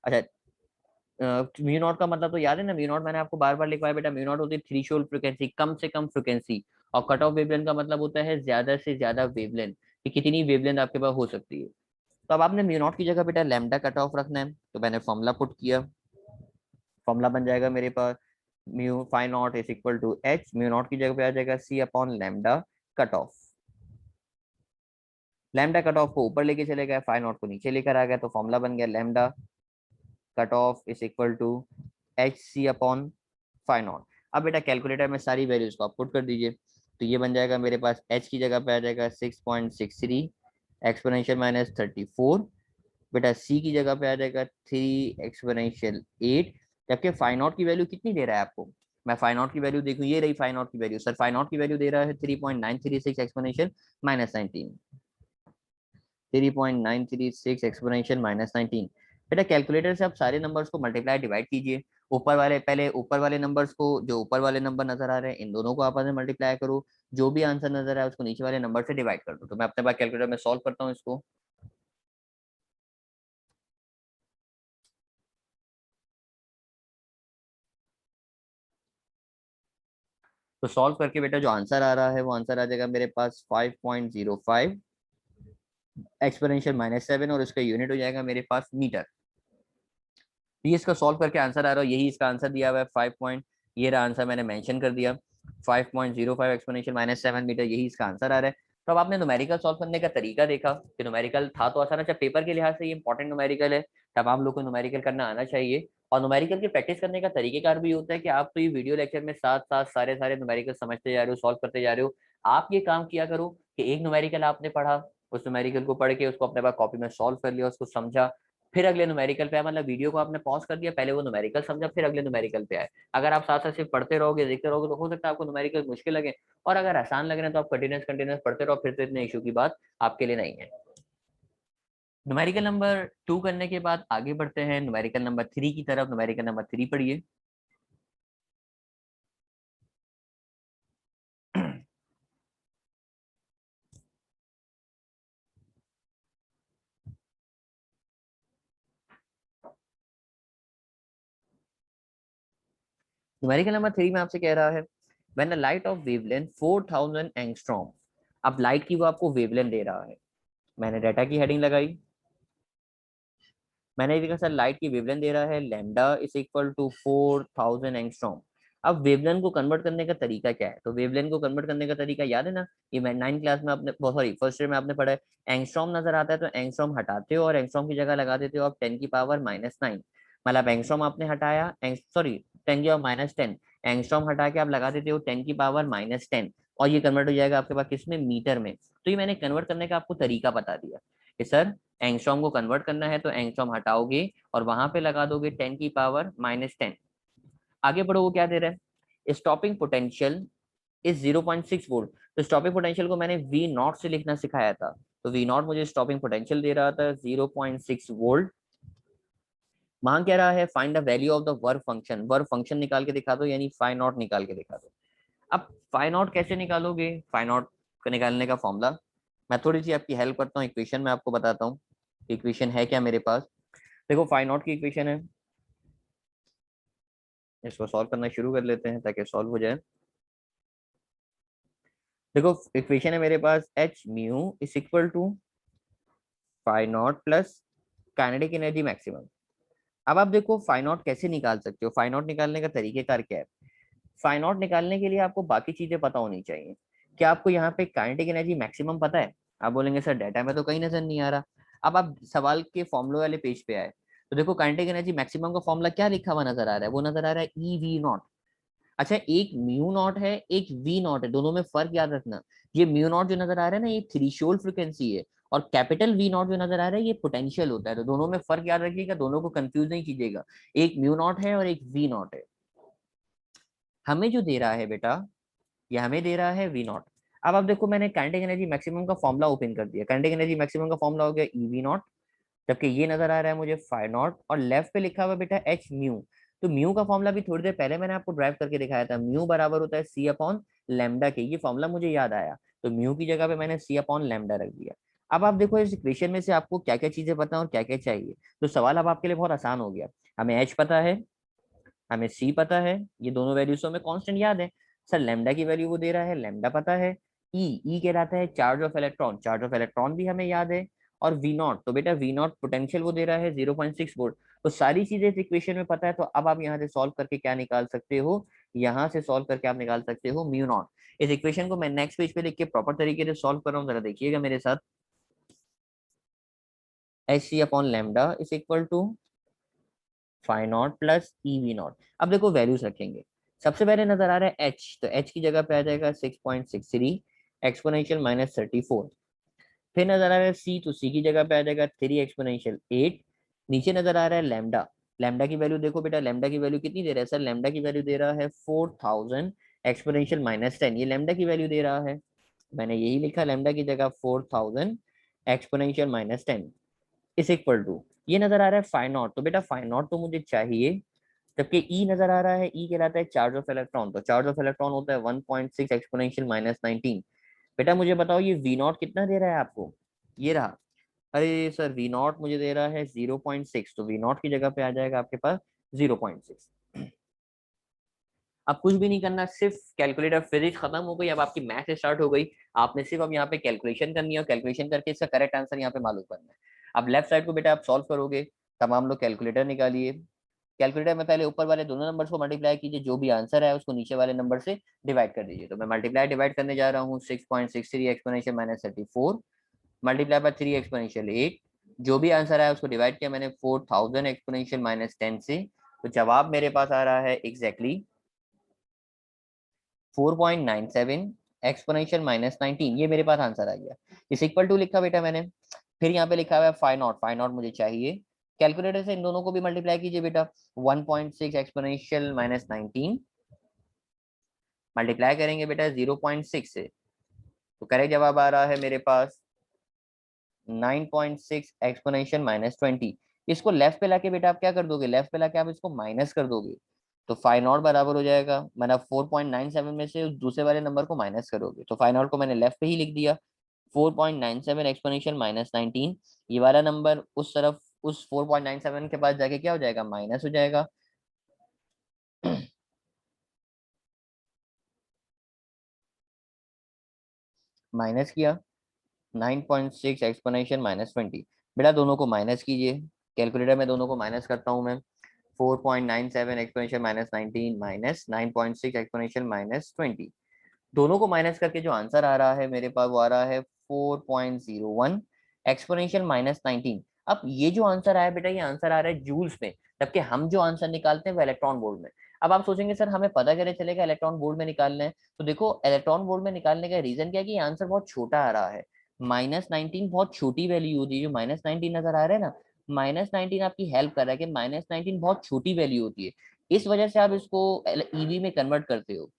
अच्छा, म्यू नॉट का मतलब तो याद है ना, म्यू नॉट मैंने आपको बार बार लिखवाया बेटा, म्यू नॉट होती है थ्रेशोल्ड फ्रीक्वेंसी, कम से कम फ्रीक्वेंसी। और कट ऑफ वेवलेंथ का मतलब होता है ज्यादा से ज्यादा वेवलेंथ, कि कितनी वेवलेंथ आपके पास हो सकती है। तो अब आपने म्यू नॉट की जगह बेटा लैम्डा कट ऑफ रखना है, तो मैंने फॉर्मूला पुट किया। फॉर्मूला बन जाएगा मेरे पास mu phi not is equal to H, mu not की जगह पे आ जाएगा c upon lambda cut off. Lambda cut off को ऊपर लेके चले गए, फाई नॉट को नीचे लेकर आ गया, तो फॉर्मूला बन गया lambda cut off is equal to H C upon phi naught. अब बेटा कैलकुलेटर में सारी वैल्यूज को आप पुट कर दीजिए, तो ये बन जाएगा मेरे पास एच की जगह पे आ जाएगा 6.63 एक्सपोनेंशियल माइनस 34। बेटा सी की जगह पे आ जाएगा 3 एक्सपोनेंशियल 8। जबकि फाई नॉट की वैल्यू कितनी दे रहा है आपको, मैं फाई नॉट की वैल्यू देखूं, ये रही फाई नॉट की वैल्यू। सर फाई नॉट की वैल्यू दे रहा है 3.936 एक्सपोनेंशियल माइनस 19। 3.936 exponential minus 19। बेटा कैलकुलेटर से आप सारे नंबर्स को मल्टीप्लाई डिवाइड कीजिए। ऊपर वाले, पहले ऊपर वाले नंबर्स को, जो ऊपर वाले नंबर नजर आ रहे हैं इन दोनों को आपस में मल्टीप्लाई करो। जो भी आंसर नजर आए उसको नीचे वाले नंबर से डिवाइड कर दो। तो मैं अपने पास कैलकुलेटर में सॉल्व करता हूँ इसको। तो सॉल्व करके बेटा जो आंसर आ रहा है वो आंसर आ जाएगा मेरे पास 5.05 एक्सपोनेंशियल माइनस 7, और इसका यूनिट हो जाएगा मेरे पास मीटर। तो ये इसका सॉल्व करके आंसर आ रहा है, यही इसका आंसर दिया हुआ है 5 पॉइंट, ये रहा आंसर मैंने मेंशन कर दिया 5.05 एक्सपोनेंशियल माइनस 7 मीटर, यही इसका आंसर आ रहा है। तो अब आपने न्यूमेरिकल सॉल्व करने का तरीका देखा कि न्यूमेरिकल था तो आसान। अच्छा, पेपर के लिहाज से ये इंपॉर्टेंट न्यूमेरिकल है, तब आप लोग को न्यूमेरिकल करना आना चाहिए। और न्यूमेरिकल की प्रैक्टिस करने का तरीकेकार भी होता है कि आप तो ये वीडियो लेक्चर में साथ साथ सारे सारे न्यूमेरिकल समझते जा रहे हो, सॉल्व करते जा रहे हो। आप ये काम किया करो कि एक न्यूमेरिकल आपने पढ़ा, उस न्यूमेरिकल को पढ़ के उसको अपने पास कॉपी में सॉल्व कर लिया, उसको समझा, फिर अगले न्यूमेरिकल पे आए, मतलब वीडियो को आपने पॉज कर दिया, पहले वो न्यूमेरिकल समझा, फिर अगले न्यूमेरिकल पे आए। अगर आप साथ साथ सिर्फ पढ़ते रहोगे, देखते रहोगे, तो हो सकता है आपको न्यूमेरिकल मुश्किल लगे। और अगर आसान लग रहे हैं तो आप कंटिन्यूस कंटिन्यूस पढ़ते रहो, फिर तो इतने इशू की बात आपके लिए नहीं है। न्यूमेरिकल नंबर 2 करने के बाद आगे बढ़ते हैं न्यूमेरिकल नंबर 3 की तरफ। न्यूमेरिकल नंबर 3 पढ़िए। न्यूमेरिकल नंबर 3 में आपसे कह रहा है when the light of wavelength 4000 angstrom. अब लाइट की वो आपको वेवलेंथ दे रहा है। मैंने डाटा की हेडिंग लगाई, मैंने देखा सर लाइट की वेवलेंथ दे रहा है lambda is equal to 4000 angstrom. अब वेवलेंथ को कन्वर्ट करने का तरीका क्या है, तो वेवलेंथ को कन्वर्ट करने का तरीका याद है ना, ये मैं 9 क्लास में आपने, बहुत सॉरी फर्स्ट ईयर में आपने पढ़ा है। एंगस्ट्रॉम नजर आता है तो एंगस्ट्रॉम हटाते हो और एंगस्ट्रॉम की जगह लगा देते हो आप 10 की पावर -9। मतलब एंगस्ट्रॉम आपने हटाया, सॉरी 10 की पावर -10, एंगस्ट्रॉम हटा के आप लगा देते हो 10 की पावर -10, और ये कन्वर्ट हो जाएगा आपके पास किसमें, मीटर में। तो ये मैंने कन्वर्ट करने का आपको तरीका बता दिया कि सर एंगस्ट्रॉम को कन्वर्ट करना है तो एंगस्ट्रॉम हटाओगे और वहां पे लगा दोगे 10 की पावर -10। आगे बढ़ो, वो क्या दे रहा है, स्टॉपिंग पोटेंशियल इज 0.6 वोल्ट। तो स्टॉपिंग पोटेंशियल को मैंने वी नॉट से लिखना सिखाया था, तो वी नॉट मुझे स्टॉपिंग पोटेंशियल दे रहा था 0.6 वोल्ट। वहां कह रहा है find the value of the work function, work function निकाल के दिखा दो, यानी फाई नॉट निकाल के दिखा दो। अब फाई नॉट कैसे निकालोगे? फाई नॉट को निकालने का फॉर्मूला मैं थोड़ी सी आपकी हेल्प करता हूँ, इक्वेशन में आपको बताता हूँ। इक्वेशन है क्या मेरे पास? देखो फाई नॉट की इक्वेशन है, इसको सॉल्व करना शुरू कर लेते हैं ताकि सॉल्व हो जाए। देखो इक्वेशन है मेरे पास, h mu is equal to phi not plus kinetic energy maximum. अब आप देखो फाई नॉट कैसे निकाल सकते हो, फाई नॉट निकालने का तरीकेकार क्या है। फाई नॉट निकालने के लिए आपको बाकी चीजें पता होनी चाहिए। क्या आपको यहाँ पे काइनेटिक एनर्जी मैक्सिमम पता है? आप बोलेंगे सर डाटा में तो कहीं नजर नहीं आ रहा। अब आप सवाल के फॉर्मूले वाले पेज पे आए तो देखो काइनेटिक एनर्जी मैक्सिमम का फॉर्मूला क्या लिखा हुआ नजर आ रहा है, वो नजर आ रहा है ई वी नॉट। अच्छा एक म्यू नॉट है, एक वी नॉट है, दोनों में फर्क याद रखना। ये म्यू नॉट जो नजर आ रहा है ना, ये थ्रीशोल्ड फ्रीक्वेंसी है, और कैपिटल वी नॉट जो नजर आ रहा है ये पोटेंशियल होता है। तो दोनों में फर्क याद रखिएगा, दोनों को कंफ्यूज नहीं कीजिएगा। एक म्यू नॉट है और एक वी नॉट है। हमें जो दे रहा है बेटा, ये हमें दे रहा है वी नॉट। अब आप देखो मैंने काइनेटिक एनर्जी मैक्सिमम का फॉर्मूला ओपन कर दिया। काइनेटिक एनर्जी मैक्सिमम का फॉर्मूला हो गया ई वी नॉट, जबकि ये नजर आ रहा है मुझे फाई नॉट, और लेफ्ट पे लिखा हुआ बेटा एच म्यू। तो म्यू का फॉर्मूला भी थोड़ी देर पहले मैंने आपको ड्राइव करके दिखाया था, म्यू बराबर होता है सी अपॉन लैम्डा के। ये फॉर्मूला मुझे याद आया, तो म्यू की जगह पे मैंने सी अपॉन लैम्डा रख दिया। अब आप देखो इस इक्वेशन में से आपको क्या क्या चीजें पता है और क्या क्या चाहिए। तो सवाल अब आपके लिए बहुत आसान हो गया। हमें एच पता है, हमें सी पता है, ये दोनों वैल्यूज हमें कांस्टेंट याद है। सर लैम्डा की वैल्यू वो दे रहा है, लैम्डा पता है। ई कहलाता है charge of electron, charge of electron भी हमें याद है। और वी नॉट, तो बेटा वी नॉट पोटेंशियल वो दे रहा है 0.6 वोल्ट। तो सारी चीजें इस इक्वेशन में पता है। तो अब आप यहाँ से सॉल्व करके क्या निकाल सकते हो? यहाँ से सॉल्व करके आप निकाल सकते हो म्यू नॉट। इस इक्वेशन को मैं नेक्स्ट पेज पे लिख के प्रॉपर तरीके से सॉल्व कर रहा हूँ, जरा देखिएगा मेरे साथ। H C upon lambda is equal to phi not plus E V naught. अब देखो वैल्यूज रखेंगे। सबसे पहले नजर आ रहा है एच, तो एच की जगह पे आ जाएगा 6.63 एक्सपोनेंशियल माइनस 34। फिर नजर आ रहा है सी, तो सी की जगह पे आ जाएगा 3 एक्सपोनेंशियल 8। नीचे नजर आ रहा है लैम्डा। लैम्डा की वैल्यू देखो बेटा, लैम्डा की वैल्यू कितनी दे रहा है? सर लैम्डा की वैल्यू दे रहा है 4000 एक्सपोनेंशियल माइनस 10। ये लैम्डा की वैल्यू दे रहा है, मैंने यही लिखा लैम्डा की जगह 4000 exponential minus 10 is equal to, ये नजर आ रहा है फाई नॉट। तो बेटा फाई नॉट तो मुझे चाहिए, जबकि ई नजर आ रहा है, ई कहलाता है चार्ज ऑफ इलेक्ट्रॉन। तो चार्ज ऑफ इलेक्ट्रॉन होता है 1.6 एक्सपोनेंशियल माइनस 19। बेटा मुझे बताओ ये वी नॉट कितना दे रहा है आपको? ये रहा। अरे सर वी नॉट मुझे दे रहा है 0.6, तो वी नॉट की जगह पे आ जाएगा आपके पास 0.6। अब कुछ भी नहीं करना, सिर्फ कैलकुलेटर, फिजिक्स खत्म हो गई, अब आपकी मैथ स्टार्ट हो गई। आपने सिर्फ अब यहाँ पे कैलकुलेशन करनी है, और कैलकुलेशन करके इसका करेक्ट आंसर यहाँ पे मालूम करना है। अब लेफ्ट साइड को बेटा आप सॉल्व करोगे, तमाम लोग कैलकुलेटर निकालिए। कैलकुलेटर में पहले ऊपर वाले दोनों नंबर्स को मल्टीप्लाई कीजिए, जो भी आंसर है उसको नीचे वाले नंबर से डिवाइड कर दीजिए। तो मैं मल्टीप्लाई डिवाइड करने जा रहा हूँ, 6.63 exponential minus 34 multiply by 3 exponential 8। जो भी आंसर आया उसको डिवाइड किया मैंने 4000 एक्सपोनेंशियल माइनस 10 से। तो जवाब मेरे पास आ रहा है एग्जैक्टली 4.97 एक्सपोनेंशियल माइनस 19। ये मेरे पास आंसर आ गया। इस इक्वल टू लिखा बेटा मैंने, फिर यहाँ पे लिखा हुआ है फाई नॉट, फाई नॉट मुझे चाहिए। कैलकुलेटर से इन दोनों को भी मल्टीप्लाई कीजिए बेटा, 1.6 एक्सपोनेंशियल माइनस 19 मल्टीप्लाई करेंगे बेटा 0.6 से, तो करेक्ट जवाब आ रहा है मेरे पास 9.6 एक्सपोनेंशियल माइनस 20। इसको लेफ्ट पे लाके बेटा आप क्या कर दोगे? लेफ्ट पे लाके आप इसको माइनस कर दोगे, तो फाई नॉट बराबर हो जाएगा, मैंने 4.97 में से उस दूसरे वाले नंबर को माइनस करोगे, तो फाई नॉट को मैंने लेफ्ट पे ही लिख दिया। 4.97 एक्सपोनेंशियल माइनस 19, ये वाला नंबर उस तरफ उस 4.97 के पास जाके क्या हो जाएगा? माइनस हो जाएगा। माइनस किया 9.6 एक्सपोनेंशियल माइनस 20। बेटा दोनों को माइनस कीजिए, कैलकुलेटर में दोनों को माइनस करता हूं मैं। 4.97 exponential minus 19 minus 9.6 exponential minus 20, दोनों को माइनस करके जो आंसर आ रहा है मेरे पास वो आ रहा है 4.01 एक्सपोनेंशियल माइनस 19। अब ये जो आंसर आया बेटा, ये आंसर आ रहा है जूल्स में, जबकि हम जो आंसर निकालते हैं वो इलेक्ट्रॉन वोल्ट में। अब आप सोचेंगे सर हमें पता कैसे चलेगा इलेक्ट्रॉन वोल्ट में निकालना है? तो देखो इलेक्ट्रॉन वोल्ट में निकालने का रीजन क्या है कि आंसर बहुत छोटा आ रहा है। -19 बहुत छोटी वैल्यू होती है, जो -19 नजर आ रहा है ना, -19 आपकी हेल्प कर रहा है कि -19 बहुत छोटी वैल्यू होती है। इस वजह से आप इसको ईवी में कन्वर्ट करते हो।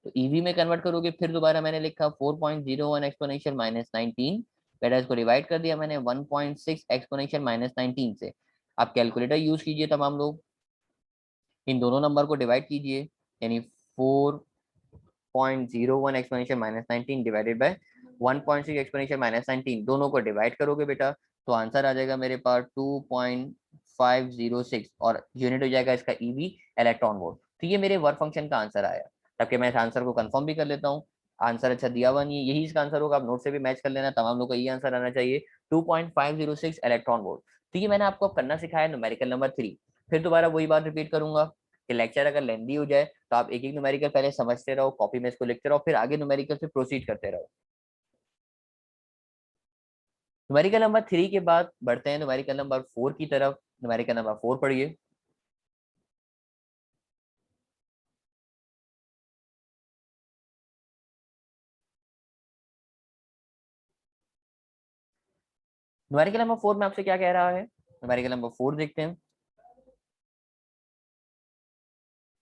तो ईवी में कन्वर्ट करोगे, फिर दोबारा मैंने लिखा 4.01 एक्सपोनेंशियल माइनस 19, बेटा इसको डिवाइड कर दिया मैंने 1.6 एक्सपोनेंशियल माइनस 19 से। आप कैलकुलेटर यूज कीजिए तमाम लोग, इन दोनों नंबर को डिवाइड कीजिए, यानी 6.01 exponential minus 19 divided by 1.6 exponential minus 19, दोनों को डिवाइड करोगे बेटा तो आंसर आ जाएगा मेरे पास 2.506 और यूनिट हो जाएगा इसका ईवी इलेक्ट्रॉन वोल्ट। तो ये मेरे वर्क फंक्शन का आंसर आया। ताकि मैं इस आंसर को कंफर्म भी कर लेता हूँ, आंसर अच्छा दिया हुआ नहीं है, यही इसका आंसर होगा, आप नोट से भी मैच कर लेना, तमाम लोगों को यही आंसर आना चाहिए 2.506 इलेक्ट्रॉन वोल्ट। तो ये मैंने आपको करना सिखाया न्यूमेरिकल नंबर 3। फिर दोबारा वही बात रिपीट करूंगा कि लेक्चर अगर लेंदी हो जाए तो आप एक एक न्यूमेरिकल पहले समझते रहो, कॉपी में इसको लिखते रहो, फिर आगे न्यूमेरिकल से प्रोसीड करते रहो। न्यूमेरिकल नंबर 3 के बाद बढ़ते हैं न्यूमेरिकल नंबर 4 की तरफ। न्यूमेरिकल नंबर 4 पढ़िए। न्यूमेरिकल नंबर 4 में आपसे क्या कह रहा है, न्यूमेरिकल नंबर 4 देखते हैं।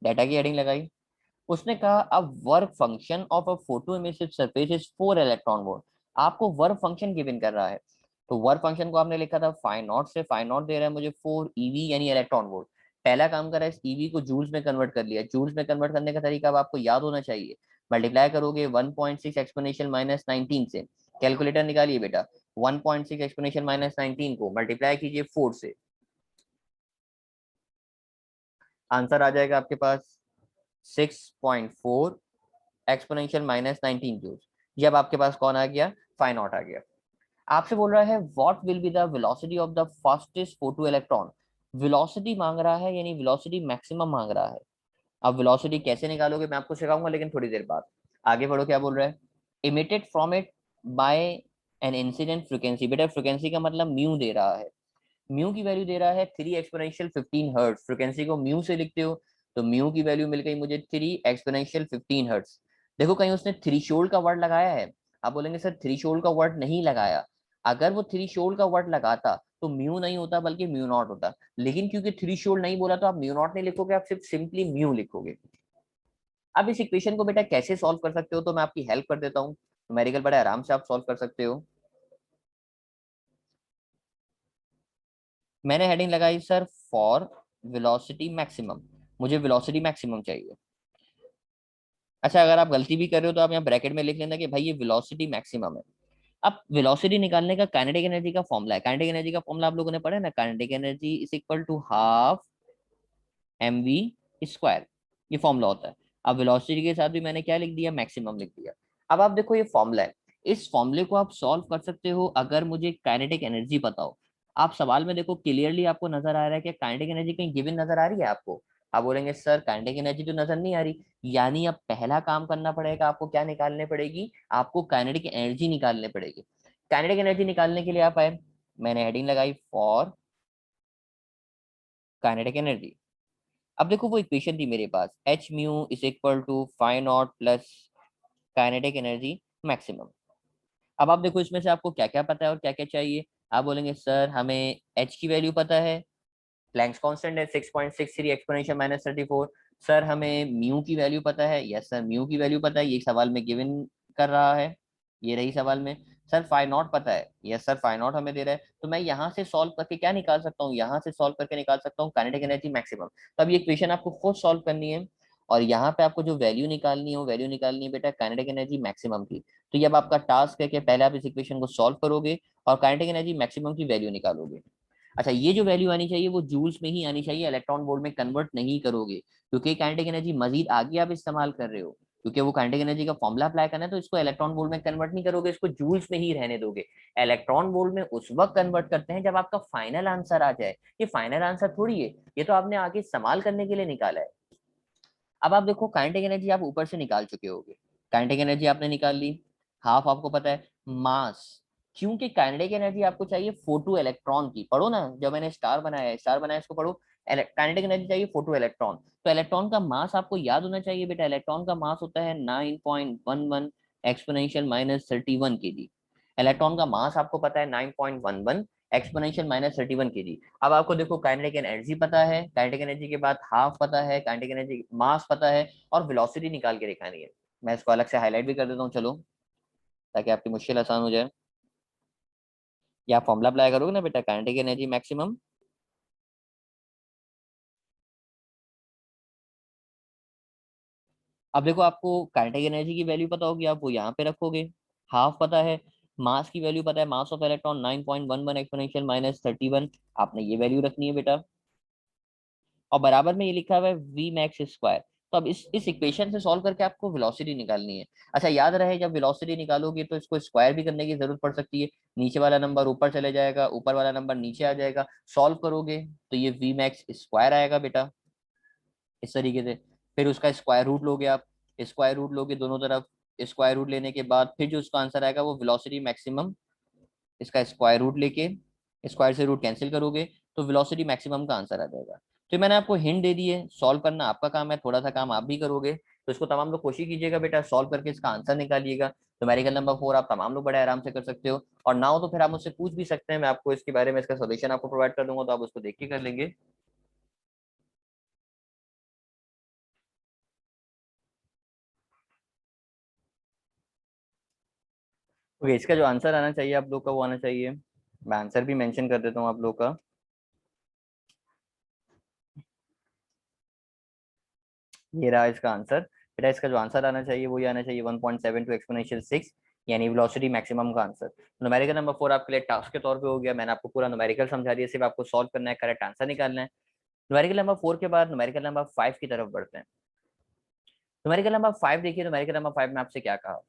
डाटा की हेडिंग लगाई, उसने कहा अब work function of a photo emissive surface is 4 electron volt. आपको वर्क फंक्शन गिवन कर रहा है, तो वर्क फंक्शन को आपने लिखा था फाइ नॉट से, फाइ नॉट दे रहा है मुझे 4 ईवी यानी इलेक्ट्रॉन वोल्ट। पहला काम करा इस ईवी को जूल्स में कन्वर्ट कर लिया। जूल्स में कन्वर्ट करने का तरीका अब आपको याद होना चाहिए, मल्टीप्लाई करोगे 1.6 एक्सपोनेंशियल माइनस 19 से। कैलकुलेटर निकालिए बेटा, 1.6 एक्सपोनेंशियल माइनस 19 को मल्टीप्लाई कीजिए 4 से, आंसर आ जाएगा आपके पास 6.4 एक्सपोनेंशियल माइनस 19 जूल्स। ये अब आपके पास कौन आ गया, फाइ नॉट आ गया। आपसे बोल रहा है what will be the velocity of the fastest photo electron. Velocity मांग रहा है यानी वेलोसिटी मैक्सिमम मांग रहा है। अब वेलोसिटी कैसे निकालोगे मैं आपको सिखाऊंगा, लेकिन थोड़ी देर बाद। आगे बढ़ो, क्या बोल रहा है, emitted from it by an incident frequency. बेटा फ्रीक्वेंसी का मतलब म्यू दे रहा है, म्यू की वैल्यू दे रहा है 3 एक्सपोनेंशियल 15 हर्ट्ज। फ्रीक्वेंसी को म्यू से लिखते हो तो म्यू की वैल्यू मिल गई मुझे 3 एक्सपोनेंशियल 15 हर्ट्ज। देखो कहीं उसने थ्रीशोल्ड का वर्ड लगाया है, आप बोलेंगे सर थ्रीशोल्ड का वर्ड नहीं लगाया। अगर वो थ्रीशोल्ड का वर्ड लगाता तो म्यू नहीं होता बल्कि म्यू नॉट होता, लेकिन क्योंकि थ्रीशोल्ड नहीं बोला तो आप म्यू नॉट नहीं लिखोगे, आप सिर्फ सिंपली म्यू लिखोगे। अब इस इक्वेशन को बेटा कैसे सॉल्व कर सकते हो, तो मैं आपकी हेल्प कर देता हूँ, न्यूमेरिकल बड़े आराम से आप सॉल्व कर सकते हो। मैंने हेडिंग लगाई सर फॉर वेलोसिटी मैक्सिमम, मुझे वेलोसिटी मैक्सिमम चाहिए। अच्छा अगर आप गलती भी कर रहे हो तो आप यहाँ ब्रैकेट में लिख लेना कि भाई ये वेलोसिटी मैक्सिमम है। अब वेलोसिटी निकालने का काइनेटिक एनर्जी का फॉर्मूला है, काइनेटिक एनर्जी का फॉर्मूला आप लोगों ने पढ़ा है ना, kinetic energy is equal to half M V square, ये फॉर्मूला होता है। अब वेलोसिटी के साथ भी मैंने क्या लिख दिया, मैक्सिमम लिख दिया। अब आप देखो ये फॉर्मूला है, इस फॉर्मूले को आप सॉल्व कर सकते हो अगर मुझे काइनेटिक एनर्जी पता हो। आप सवाल में देखो क्लियरली आपको नजर आ रहा है कि काइनेटिक एनर्जी कहीं गिवन नजर आ रही है आपको। आप बोलेंगे सर काइनेटिक एनर्जी तो नजर नहीं आ रही, यानी अब पहला काम करना पड़ेगा, आपको क्या निकालने पड़ेगी, आपको काइनेटिक एनर्जी निकालने पड़ेगी। काइनेटिक एनर्जी निकालने के लिए आप आए, मैंने हेडिंग लगाई फॉर काइनेटिक एनर्जी। अब देखो वो इक्वेशन थी मेरे पास, h mu is equal to phi not plus kinetic energy maximum. अब आप देखो इसमें से आपको क्या क्या पता है और क्या क्या चाहिए। आप बोलेंगे सर हमें एच की वैल्यू पता है, प्लैंक्स कांस्टेंट है 6.63 एक्सपोनेंशियल माइनस 34। सर हमें म्यू की वैल्यू पता है, यस सर म्यू की वैल्यू पता है, ये सवाल में गिवन कर रहा है, ये रही सवाल में। सर फाइ नॉट पता है, यस सर फाइ नॉट हमें दे रहा है, तो मैं यहाँ से सॉल्व करके क्या निकाल सकता हूँ, यहाँ से सॉल्व करके निकाल सकता हूँ काइनेटिक एनर्जी मैक्सिमम। तब ये इक्वेशन आपको खुद सॉल्व करनी है और यहाँ पे आपको जो वैल्यू निकालनी है वो वैल्यू निकालनी है बेटा काइनेटिक एनर्जी मैक्सिमम की। तो ये अब आपका टास्क है कि पहले आप इस इक्वेशन को सॉल्व करोगे और काइनेटिक एनर्जी मैक्सिमम की वैल्यू निकालोगे। अच्छा ये जो वैल्यू आनी चाहिए वो जूल्स में ही आनी चाहिए, इलेक्ट्रॉन वोल्ट में कन्वर्ट नहीं करोगे, क्योंकि काइनेटिक एनर्जी मजीद आगे आप इस्तेमाल कर रहे हो, क्योंकि वो काइनेटिक एनर्जी का फॉर्मूला अप्लाई करना है, तो इसको इलेक्ट्रॉन वोल्ट में कन्वर्ट नहीं करोगे, इसको जूल्स में ही रहने दोगे। इलेक्ट्रॉन वोल्ट में उस वक्त कन्वर्ट करते हैं जब आपका फाइनल आंसर आ जाए, ये फाइनल आंसर थोड़ी है, ये तो आपने आगे इस्तेमाल करने के लिए निकाला है। अब आप देखो काइनेटिक एनर्जी आप ऊपर से निकाल चुके होगे, काइनेटिक एनर्जी आपने निकाल ली, हाफ आपको पता है मास, क्योंकि काइनेटिक एनर्जी आपको चाहिए फोटो इलेक्ट्रॉन की, पढ़ो ना जब मैंने स्टार बनाया है, स्टार बनाया इसको पढ़ो, काइनेटिक एनर्जी चाहिए फोटो इलेक्ट्रॉन। तो इलेक्ट्रॉन का मास आपको याद होना चाहिए बेटा, इलेक्ट्रॉन का मास होता है 9.11 एक्सपोनेंशियल माइनस 31 केजी। इलेक्ट्रॉन का मास आपको पता है 9.11 एक्सपोनेंशियल माइनस 31 केजी। अब आपको देखो काइनेटिक एनर्जी पता है, काइनेटिक एनर्जी के बाद हाफ पता है, काइनेटिक एनर्जी मास पता है और वेलोसिटी निकाल के दिखानी है। मैं इसको अलग से हाईलाइट भी कर देता हूँ चलो, ताकि आपकी मुश्किल आसान हो जाए। या फॉर्मूला अप्लाई करोगे ना बेटा काइनेटिक एनर्जी मैक्सिमम, अब देखो आपको काइनेटिक एनर्जी की वैल्यू पता होगी, आप वो यहाँ पे रखोगे, हाफ पता है, मास की वैल्यू पता है, mass of electron 9.11 exponential minus 31, आपने ये वैल्यू रखनी है बेटा, और बराबर में ये लिखा हुआ है वी मैक्स स्क्वायर। तो अब इस इक्वेशन से सॉल्व करके आपको वेलोसिटी निकालनी है। अच्छा याद रहे, जब वेलोसिटी निकालोगे तो इसको स्क्वायर भी करने की जरूरत पड़ सकती है, नीचे वाला नंबर ऊपर चले जाएगा, ऊपर वाला नंबर नीचे आ जाएगा, सॉल्व करोगे तो ये वी मैक्स स्क्वायर आएगा बेटा, इस तरीके से। फिर उसका स्क्वायर रूट लोगे आप, स्क्वायर रूट लोगे दोनों तरफ, स्क्वायर रूट लेने के बाद फिर जो उसका आंसर आएगा वो वेलोसिटी मैक्सिमम, इसका स्क्वायर रूट लेके स्क्वायर से रूट कैंसिल करोगे तो वेलोसिटी मैक्सिमम का आंसर आ जाएगा। तो मैंने आपको हिंट दे दी है, सॉल्व करना आपका काम है, थोड़ा सा काम आप भी करोगे, तो इसको तमाम लोग कोशिश कीजिएगा बेटा, सॉल्व करके इसका आंसर निकालिएगा। तो न्यूमेरिकल नंबर 4 आप तमाम लोग बड़े आराम से कर सकते हो, और ना हो तो फिर आप मुझसे पूछ भी सकते हैं, मैं आपको इसके बारे में इसका सोल्यूशन आपको प्रोवाइड कर दूंगा, तो आप उसको देख के कर लेंगे। ओके, इसका जो आंसर आना चाहिए आप लोग का वो आना चाहिए, मैं आंसर भी मेंशन कर देता हूँ आप लोग का। ये रहा इसका आंसर बेटा, इसका जो आंसर आना चाहिए वो ये आना चाहिए 1.72 एक्सपोनेंशियल 6, यानी वेलोसिटी मैक्सिमम का आंसर। न्यूमेरिकल नंबर 4 आपके लिए टास्क के तौर पे हो गया, मैंने आपको पूरा न्यूमेरिकल समझा दिया, सिर्फ आपको सॉल्व करना है, करेक्ट आंसर निकालना है। न्यूमेरिकल नंबर 4 के बाद न्यूमेरिकल नंबर 5 की तरफ बढ़ते हैं। न्यूमेरिकल नंबर 5 देखिए, न्यूमेरिकल नंबर 5 में आपसे क्या कहा।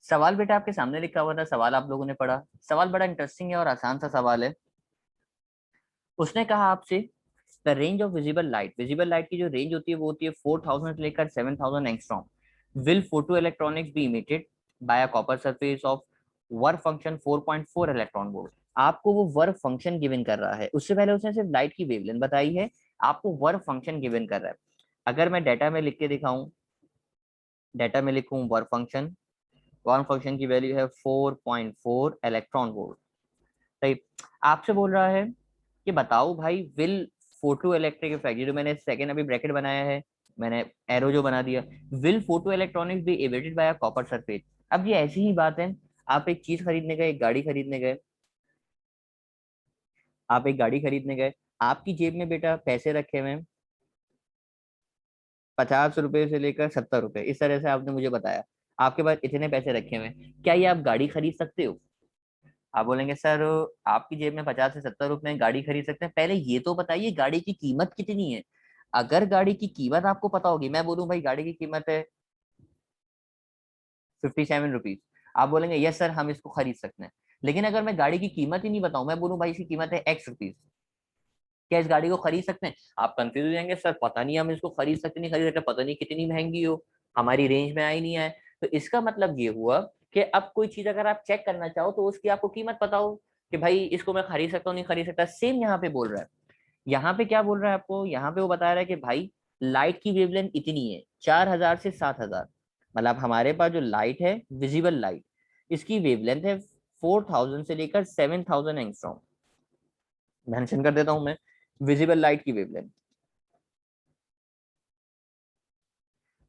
सवाल बेटा आपके सामने लिखा हुआ था, सवाल आप लोगों ने पढ़ा, सवाल बड़ा इंटरेस्टिंग है और आसान सा सवाल है। उसने कहा आपसे the range of visible light, visible light की जो रेंज होती है वो होती है 4000 से लेकर 7000 angstrom, will photo electronics be emitted by a copper surface of work function 4.4 electron volt. आपको वो वर्क फंक्शन गिवन कर रहा है, उससे पहले उसने सिर्फ लाइट की वेवलेंथ बताई है, आपको वर्क फंक्शन गिवन कर रहा है। अगर मैं डाटा में लिख के दिखाऊं, डाटा में लिखूं वर्क फंक्शन, वर्क फंक्शन की वैल्यू है 4.4 इलेक्ट्रॉन वोल्ट, सही। आपसे बोल रहा है कि बताओ भाई विल फोटो इलेक्ट्रिक इफेक्ट, ये जो मैंने सेकंड अभी ब्रैकेट बनाया है, मैंने एरो जो बना दिया, will photo electronics be evaded by a copper surface. अब ये ऐसी ही बात है, आप एक चीज खरीदने गए, एक गाड़ी खरीदने गए, आप एक गाड़ी खरीदने गए, आपकी जेब में बेटा पैसे रखे हुए हैं 50 रुपए से लेकर 70 रुपए, इस तरह से आपने मुझे बताया, आपके पास इतने पैसे रखे हुए हैं, क्या ये आप गाड़ी खरीद सकते हो? आप बोलेंगे सर आपकी जेब में 50 से 70 रुपए में गाड़ी खरीद सकते हैं, पहले ये तो बताइए गाड़ी की कीमत कितनी है। अगर गाड़ी की कीमत आपको पता होगी, मैं बोलूं भाई गाड़ी की कीमत है 57 रुपीज, आप बोलेंगे यस सर हम इसको खरीद सकते हैं। लेकिन अगर मैं गाड़ी की कीमत ही नहीं बताऊं, मैं बोलूं भाई इसकी कीमत है X रुपीज, क्या इस गाड़ी को खरीद सकते हैं? आप कंफ्यूज हो जाएंगे, सर पता नहीं हम इसको खरीद सकते नहीं खरीद सकते, पता नहीं कितनी महंगी हो, हमारी रेंज में आई नहीं आए। तो इसका मतलब ये हुआ कि अब कोई चीज अगर आप चेक करना चाहो तो उसकी आपको कीमत पता हो कि भाई इसको मैं खरीद सकता हूँ नहीं खरीद सकता। सेम यहाँ पे बोल रहा है, यहाँ पे क्या बोल रहा है आपको, यहाँ पे वो बता रहा है कि भाई लाइट की वेवलेंथ इतनी है 4000 से 7000, मतलब हमारे पास जो लाइट है विजिबल लाइट, इसकी वेवलेंथ है 4000 से लेकर 7000 एंगस्ट्रॉम। मेंशन कर देता हूं मैं, विजिबल लाइट की वेवलेंथ,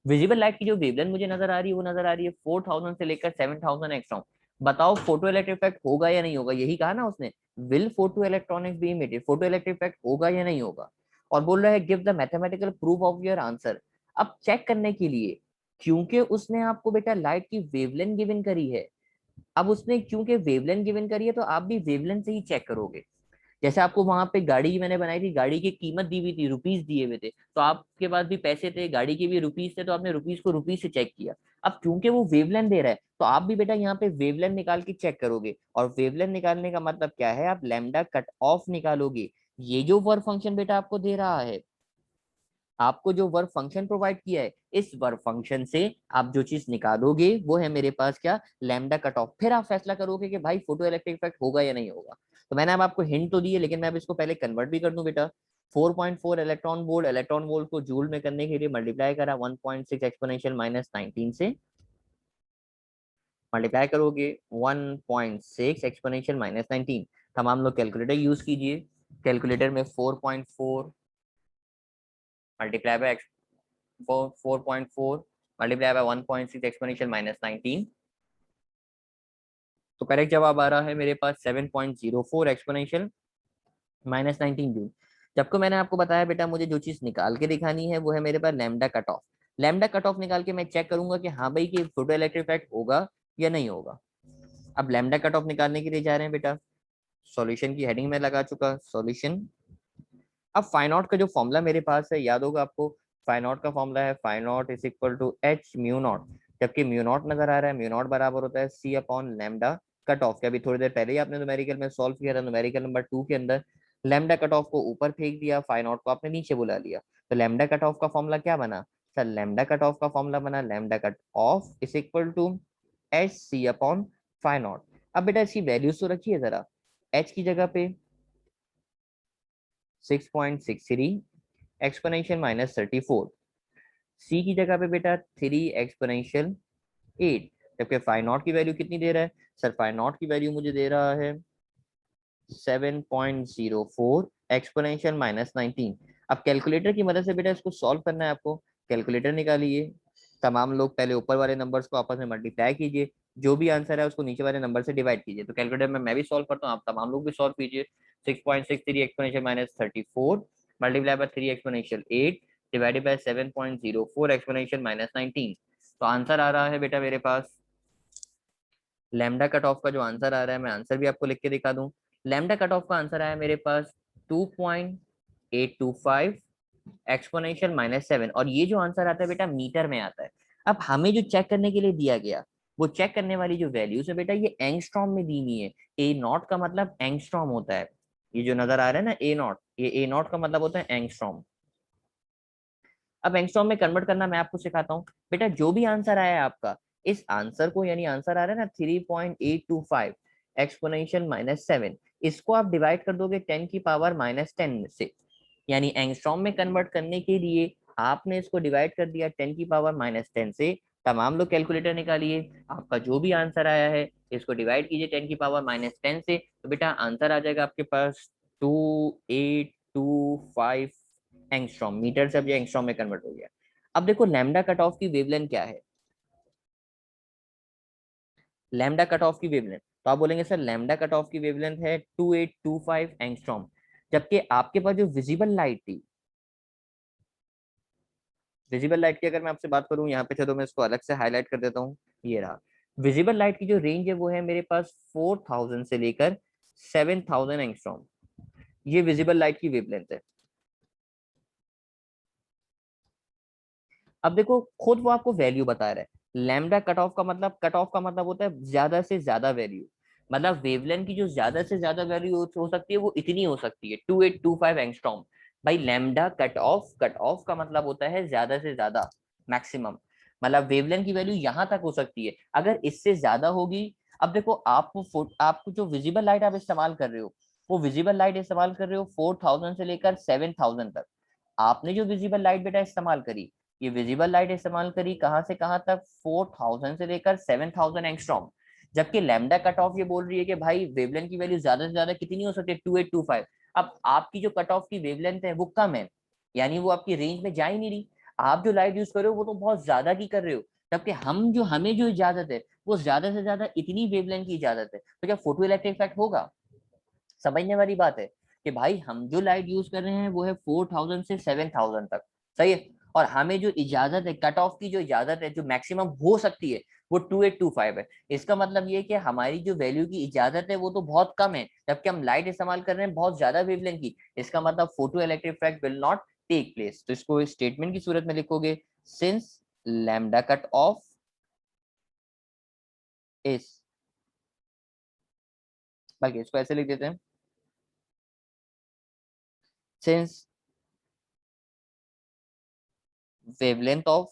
विजिबल लाइट की जो वेवलेंथ मुझे नजर आ रही है वो नजर आ रही है 4000 से लेकर 7000 एंगस्ट्रॉम। बताओ फोटो इलेक्ट्रिक इफेक्ट होगा या नहीं होगा, यही कहा ना उसने, will photo electronics be emitted, photo electric effect होगा या नहीं होगा। और बोल रहा है give the mathematical proof of your answer. अब चेक करने के लिए, क्योंकि उसने आपको बेटा लाइट की वेवलेंथ गिवन करी है, अब उसने क्योंकि वेवलेंथ गिवन करी है तो आप भी वेवलेंथ से ही चेक करोगे। जैसे आपको वहां पे गाड़ी मैंने बनाई थी, गाड़ी की कीमत दी हुई थी, रुपीस दिए हुए थे, तो आपके पास भी पैसे थे, गाड़ी के भी रुपीस थे, तो आपने रुपीस को रुपीस से चेक किया। अब क्योंकि वो वेवलेंथ दे रहा है तो आप भी बेटा यहाँ पे वेवलेंथ निकाल के चेक करोगे, और वेवलेंथ निकालने का मतलब क्या है, आप लैम्डा कट ऑफ निकालोगे। ये जो वर्क फंक्शन बेटा आपको दे रहा है, आपको जो वर्क फंक्शन प्रोवाइड किया है, इस वर्क फंक्शन से आप जो चीज निकालोगे वो है मेरे पास क्या, लैम्डा कट ऑफ। फिर आप फैसला करोगे कि भाई फोटो इलेक्ट्रिक इफेक्ट होगा या नहीं होगा। तो मैंने अब आपको हिंट तो दी है, लेकिन मैं अब इसको पहले कन्वर्ट भी कर दूं बेटा। 4.4 इलेक्ट्रॉन वोल्ट, इलेक्ट्रॉन वोल्ट को जूल में करने के लिए मल्टीप्लाई करा 1.6 एक्सपोनेंशियल माइनस 19 से, मल्टीप्लाई करोगे 1.6 एक्सपोनेंशियल माइनस 19, तमाम लोग कैलकुलेटर यूज कीजिए। कैलकुलेटर में 4.4 multiply by 4.4 multiply by 1.6 exponential -19। तो करेक्ट जवाब आ रहा है मेरे पास 7.04 एक्सपोनेंशियल -19 जूल। जबकि मैंने आपको बताया बेटा मुझे जो चीज निकाल के दिखानी है वो है मेरे पास lambda cut off. Lambda cut off निकाल के मैं चेक करूंगा कि हाँ भाई कि फोटो इलेक्ट्रिक इफेक्ट होगा या नहीं होगा। अब लैम्डा कट ऑफ निकालने के लिए जा रहे हैं बेटा। सॉल्यूशन की हेडिंग में लगा चुका सॉल्यूशन। अब फाई नॉट का जो फॉर्मूला मेरे पास है याद होगा आपको। फाई नॉट का फॉर्मूला है phi not is equal to H mu naught. जबकि म्यू नॉट नजर आ रहा है, म्यू नॉट बराबर होता है C upon lambda cut off के। अभी थोड़ी देर पहले ही आपने न्यूमेरिकल में सॉल्व किया था, न्यूमेरिकल नंबर 2 के अंदर लैम्डा कट ऑफ को ऊपर फेंक दिया, फाई नॉट को आपने नीचे बुला लिया। तो लैम्डा कट ऑफ का फॉर्मूला क्या बना सर? लैम्डा कट ऑफ का फॉर्मूला बना lambda cut off is equal to H C upon phi naught. अब बेटा इसकी वैल्यूज तो रखिए जरा। एच की जगह पे 6.63 एक्सपोनेंशियल -34। सी की जगह पे बेटा 3 एक्सपोनेंशियल 8। जबकि फाई नॉट की वैल्यू कितनी दे रहा है सर? फाई नॉट की वैल्यू मुझे दे रहा है 7.04 एक्सपोनेंशियल -19। अब कैलकुलेटर की मदद से बेटा इसको सॉल्व करना है आपको। कैलकुलेटर निकालिए। तमाम लोग पहले ऊपर वाले नंबर्स को आपस में मल्टीप्लाई कीजिए, जो भी आंसर है उसको नीचे वाले नंबर से डिवाइड कीजिए। तो कैलकुलेटर में मैं भी सॉल्व करता हूँ, आप तमाम लोग भी सॉल्व कीजिए। 6.63 exponential -34 multiply by 3 exponential 8 divided by 7.04 exponential -19। तो आंसर आ रहा है बेटा मेरे पास लैम्डा कट ऑफ का जो आंसर आ रहा है, मैं आंसर भी आपको लिख के दिखा दूं। लैम्डा कट ऑफ का आंसर आया मेरे पास 2.825 एक्सपोनेंशियल -7। और ये जो आंसर आता है बेटा मीटर में आता है। अब हमें जो चेक करने के लिए दिया गया वो चेक करने वाली जो वैल्यूज है बेटा ये एंगस्ट्रॉम में दी हुई है। ए नॉट का मतलब एंगस्ट्रॉम होता है। ये जो नजर आ रहा है ना ए नॉट, ये ए नॉट का मतलब होता है एंगस्ट्रॉम। अब एंगस्ट्रॉम में कन्वर्ट करना मैं आपको सिखाता हूँ। बेटा जो भी आंसर आया है आपका, इस आंसर को यानी आंसर आ रहा है ना 3.825 एक्सपोनेंशियल -7, इसको आप डिवाइड कर दोगे 10 की पावर -10 से। यानी एंगस्ट्रॉम में कन्वर्ट करने के लिए आपने इसको डिवाइड कर दिया 10 की पावर -10 से। तमाम लोग कैलकुलेटर निकालिए, आपका जो भी आंसर आया है इसको डिवाइड कीजिए 10 की पावर -10 से। तो बेटा आंसर आ जाएगा आपके पास 2825 एंगस्ट्रॉम। मीटर से अब ये एंगस्ट्रॉम में कन्वर्ट हो गया। अब देखो लैम्डा कट ऑफ की वेवलेंथ क्या है। लैम्डा कट ऑफ की वेवलेंथ तो आप बोलेंगे सर लैम्डा कट ऑफ की वेवलेंथ है 2825 एंगस्ट्रॉम। जबकि आपके पास जो विजिबल लाइट थी, विजिबल लाइट की अगर मैं आपसे बात करूं यहाँ पे, चलो मैं इसको अलग से हाईलाइट कर देता हूँ। ये रहा विजिबल लाइट की जो रेंज है वो है मेरे पास 4000 से लेकर 7000 एंगस्ट्रॉम। ये विजिबल लाइट की वेवलेंथ है। अब देखो खुद वो आपको वैल्यू बता रहा है। लैम्डा कट ऑफ का मतलब, कट ऑफ का मतलब होता है ज्यादा से ज्यादा वैल्यू। मतलब वेवलेंथ की जो ज्यादा से ज्यादा वैल्यू हो सकती है वो इतनी हो सकती है 2825 एंगस्ट्रॉम। भाई lambda cut of, cut off का मतलब होता है ज्यादा से ज्यादा, मैक्सिमम। मतलब वेवलेंथ की वैल्यू यहाँ तक हो सकती है, अगर इससे ज्यादा होगी। अब देखो आपको जो विजिबल लाइट आप इस्तेमाल कर रहे हो, वो विजिबल लाइट इस्तेमाल कर रहे हो 4000 से लेकर 7000 तक। आपने जो विजिबल लाइट बेटा इस्तेमाल करी, ये विजिबल लाइट इस्तेमाल करी कहां से कहां तक? 4000 से लेकर 7000 एंगस्ट्रॉम। जबकि लैम्डा कट ऑफ ये बोल रही है कि भाई वेवलेंथ की वैल्यू ज्यादा से ज्यादा कितनी हो सकती है? 2825। अब आपकी जो कट ऑफ की वेवलेंथ है वो कम है, यानी वो आपकी रेंज में जा ही नहीं रही। आप जो लाइट यूज कर रहे हो वो तो बहुत ज्यादा की कर रहे हो। जबकि हमें जो इजाजत है वो ज्यादा से ज्यादा इतनी वेवलेंथ की इजाजत है। तो क्या फोटो इलेक्ट्रिक इफेक्ट होगा? समझने वाली बात है कि भाई हम जो लाइट यूज कर रहे हैं वो है 4000 से 7000 तक। सही है। और हमें जो इजाजत है, कट ऑफ की जो इजाजत है, जो मैक्सिमम हो सकती है, वो 2825 है। इसका मतलब ये कि हमारी जो वैल्यू की इजाजत है वो तो बहुत कम है, जबकि हम लाइट इस्तेमाल कर रहे हैं बहुत ज्यादा वेवलेंथ की। इसका मतलब photo electric effect will not take place. तो इसको स्टेटमेंट की सूरत में लिखोगे, since lambda cut off is, बल्कि इसको ऐसे लिख देते हैं, since wavelength of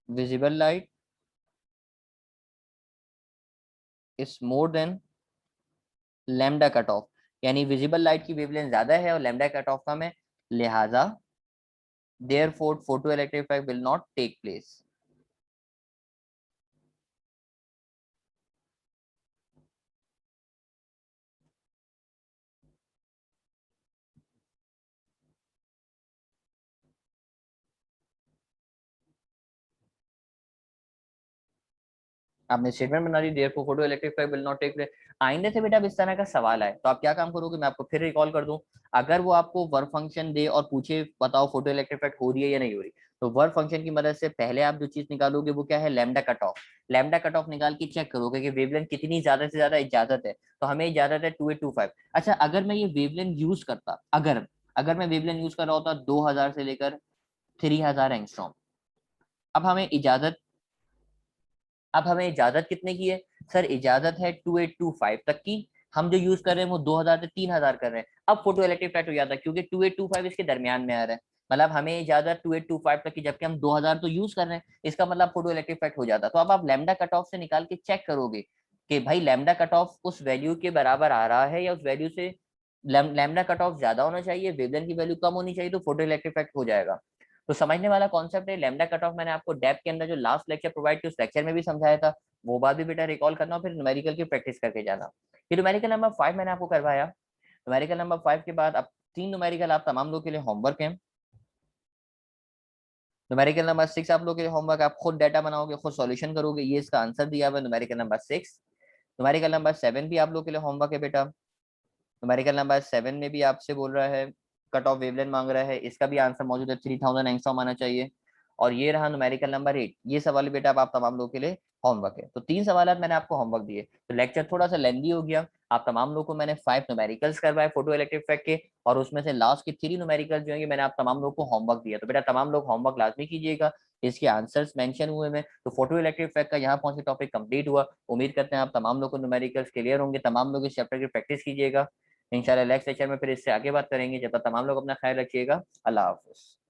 visible light is more than lambda cut off. यानी विजिबल लाइट की वेवलेंथ ज्यादा है और लैम्डा कट ऑफ कम है, लिहाजा therefore photoelectric effect will not take place। आपने स्टेटमेंट बना दी, therefore photo electric effect will not take place. आइंदे से बेटा अब इस तरह का सवाल आए तो आप क्या काम करोगे, मैं आपको फिर रिकॉल कर दूं। अगर वो आपको वर्क फंक्शन दे और पूछे बताओ फोटो इलेक्ट्रिक इफेक्ट हो रही है या नहीं हो रही, तो वर्क फंक्शन की मदद से पहले आप जो चीज निकालोगे वो क्या है, lambda cut off. Lambda cut off निकाल के चेक करोगे कि वेवलेंथ कितनी ज्यादा से ज्यादा इजाजत है, तो हमें इजाजत है 2825। अच्छा अगर मैं ये वेवलेंथ यूज करता, अगर अगर मैं वेवलेंथ यूज कर रहा होता 2000 से लेकर 3000 एंगस्ट्रॉम, अब हमें इजाजत अब हमें इजाजत कितने की है सर, इजाजत है 2825 तक की। हम जो यूज कर रहे हैं वो 2000 से 3000 कर रहे हैं। अब फोटो इलेक्ट्रिक इफेक्ट हो जाता है क्योंकि 2825 इसके दरमियान में आ रहा है, मतलब हमें इजाजत 2825 तक की, जबकि हम 2000 तो यूज कर रहे हैं, इसका मतलब फोटो इलेक्ट्रिक इफेक्ट हो जाता। तो अब आप लैम्डा कट ऑफ से निकाल के चेक करोगे कि भाई लैम्डा कट ऑफ उस वैल्यू के बराबर आ रहा है या उस वैल्यू से लैम्डा कट ऑफ ज्यादा होना चाहिए, वेवलेंथ की वैल्यू कम होनी चाहिए, तो फोटो इलेक्ट्रिक इफेक्ट हो जाएगा। तो समझने वाला कॉन्सेप्ट है। लैम्डा कट ऑफ मैंने आपको डेप के अंदर जो लास्ट लेक्चर प्रोवाइड किया उस लेक्चर में भी समझाया था, वो बात भी बेटा रिकॉल करना और फिर न्यूमेरिकल की प्रैक्टिस करके जाना। ये न्यूमेरिकल नंबर 5 मैंने आपको करवाया। न्यूमेरिकल नंबर 5 के बाद अब 3 न्यूमेरिकल आप तमाम लोग के लिए होमवर्क है। न्यूमेरिकल नंबर 6 आप लोग के लिए होमवर्क, आप खुद डाटा बनाओगे, खुद सॉल्यूशन करोगे, ये इसका आंसर दिया हुआ है न्यूमेरिकल नंबर 6। न्यूमेरिकल नंबर 7 भी आप लोग के लिए होमवर्क है बेटा। न्यूमेरिकल नंबर 7 में भी आपसे बोल रहा है, कट ऑफ वेवलेंथ मांग रहा है, इसका भी आंसर मौजूद है, 3000 एंगस्ट्रॉम आना चाहिए। और ये रहा न्यूमेरिकल नंबर 8, ये सवाल बेटा अब आप तमाम लोगों के लिए होमवर्क है। तो 3 सवाल मैंने आपको होमवर्क दिए, तो लेक्चर थोड़ा सा लेंदी हो गया। आप तमाम लोगों को मैंने 5 न्यूमेरिकल्स करवाए फोटो इलेक्ट्रिक इफेक्ट के, और उसमें से लास्ट के 3 न्यूमेरिकल जो है मैंने आप तमाम लोगों को होमवर्क दिया। तो बेटा तमाम लोग होमवर्क लाजमी कीजिएगा, इसके आंसर्स मेंशन हुए में। तो फोटो इलेक्ट्रिक इफेक्ट का यहाँ पहुंचे टॉपिक कंप्लीट हुआ। उम्मीद करते हैं आप तमाम लोग को न्यूमेरिकल्स क्लियर होंगे, तमाम लोग इस चैप्टर की प्रैक्टिस कीजिएगा। इंशाल्लाह नेक्स्ट लेक्चर में फिर इससे आगे बात करेंगे। जब तक तमाम लोग अपना ख्याल रखिएगा। अल्लाह हाफिज।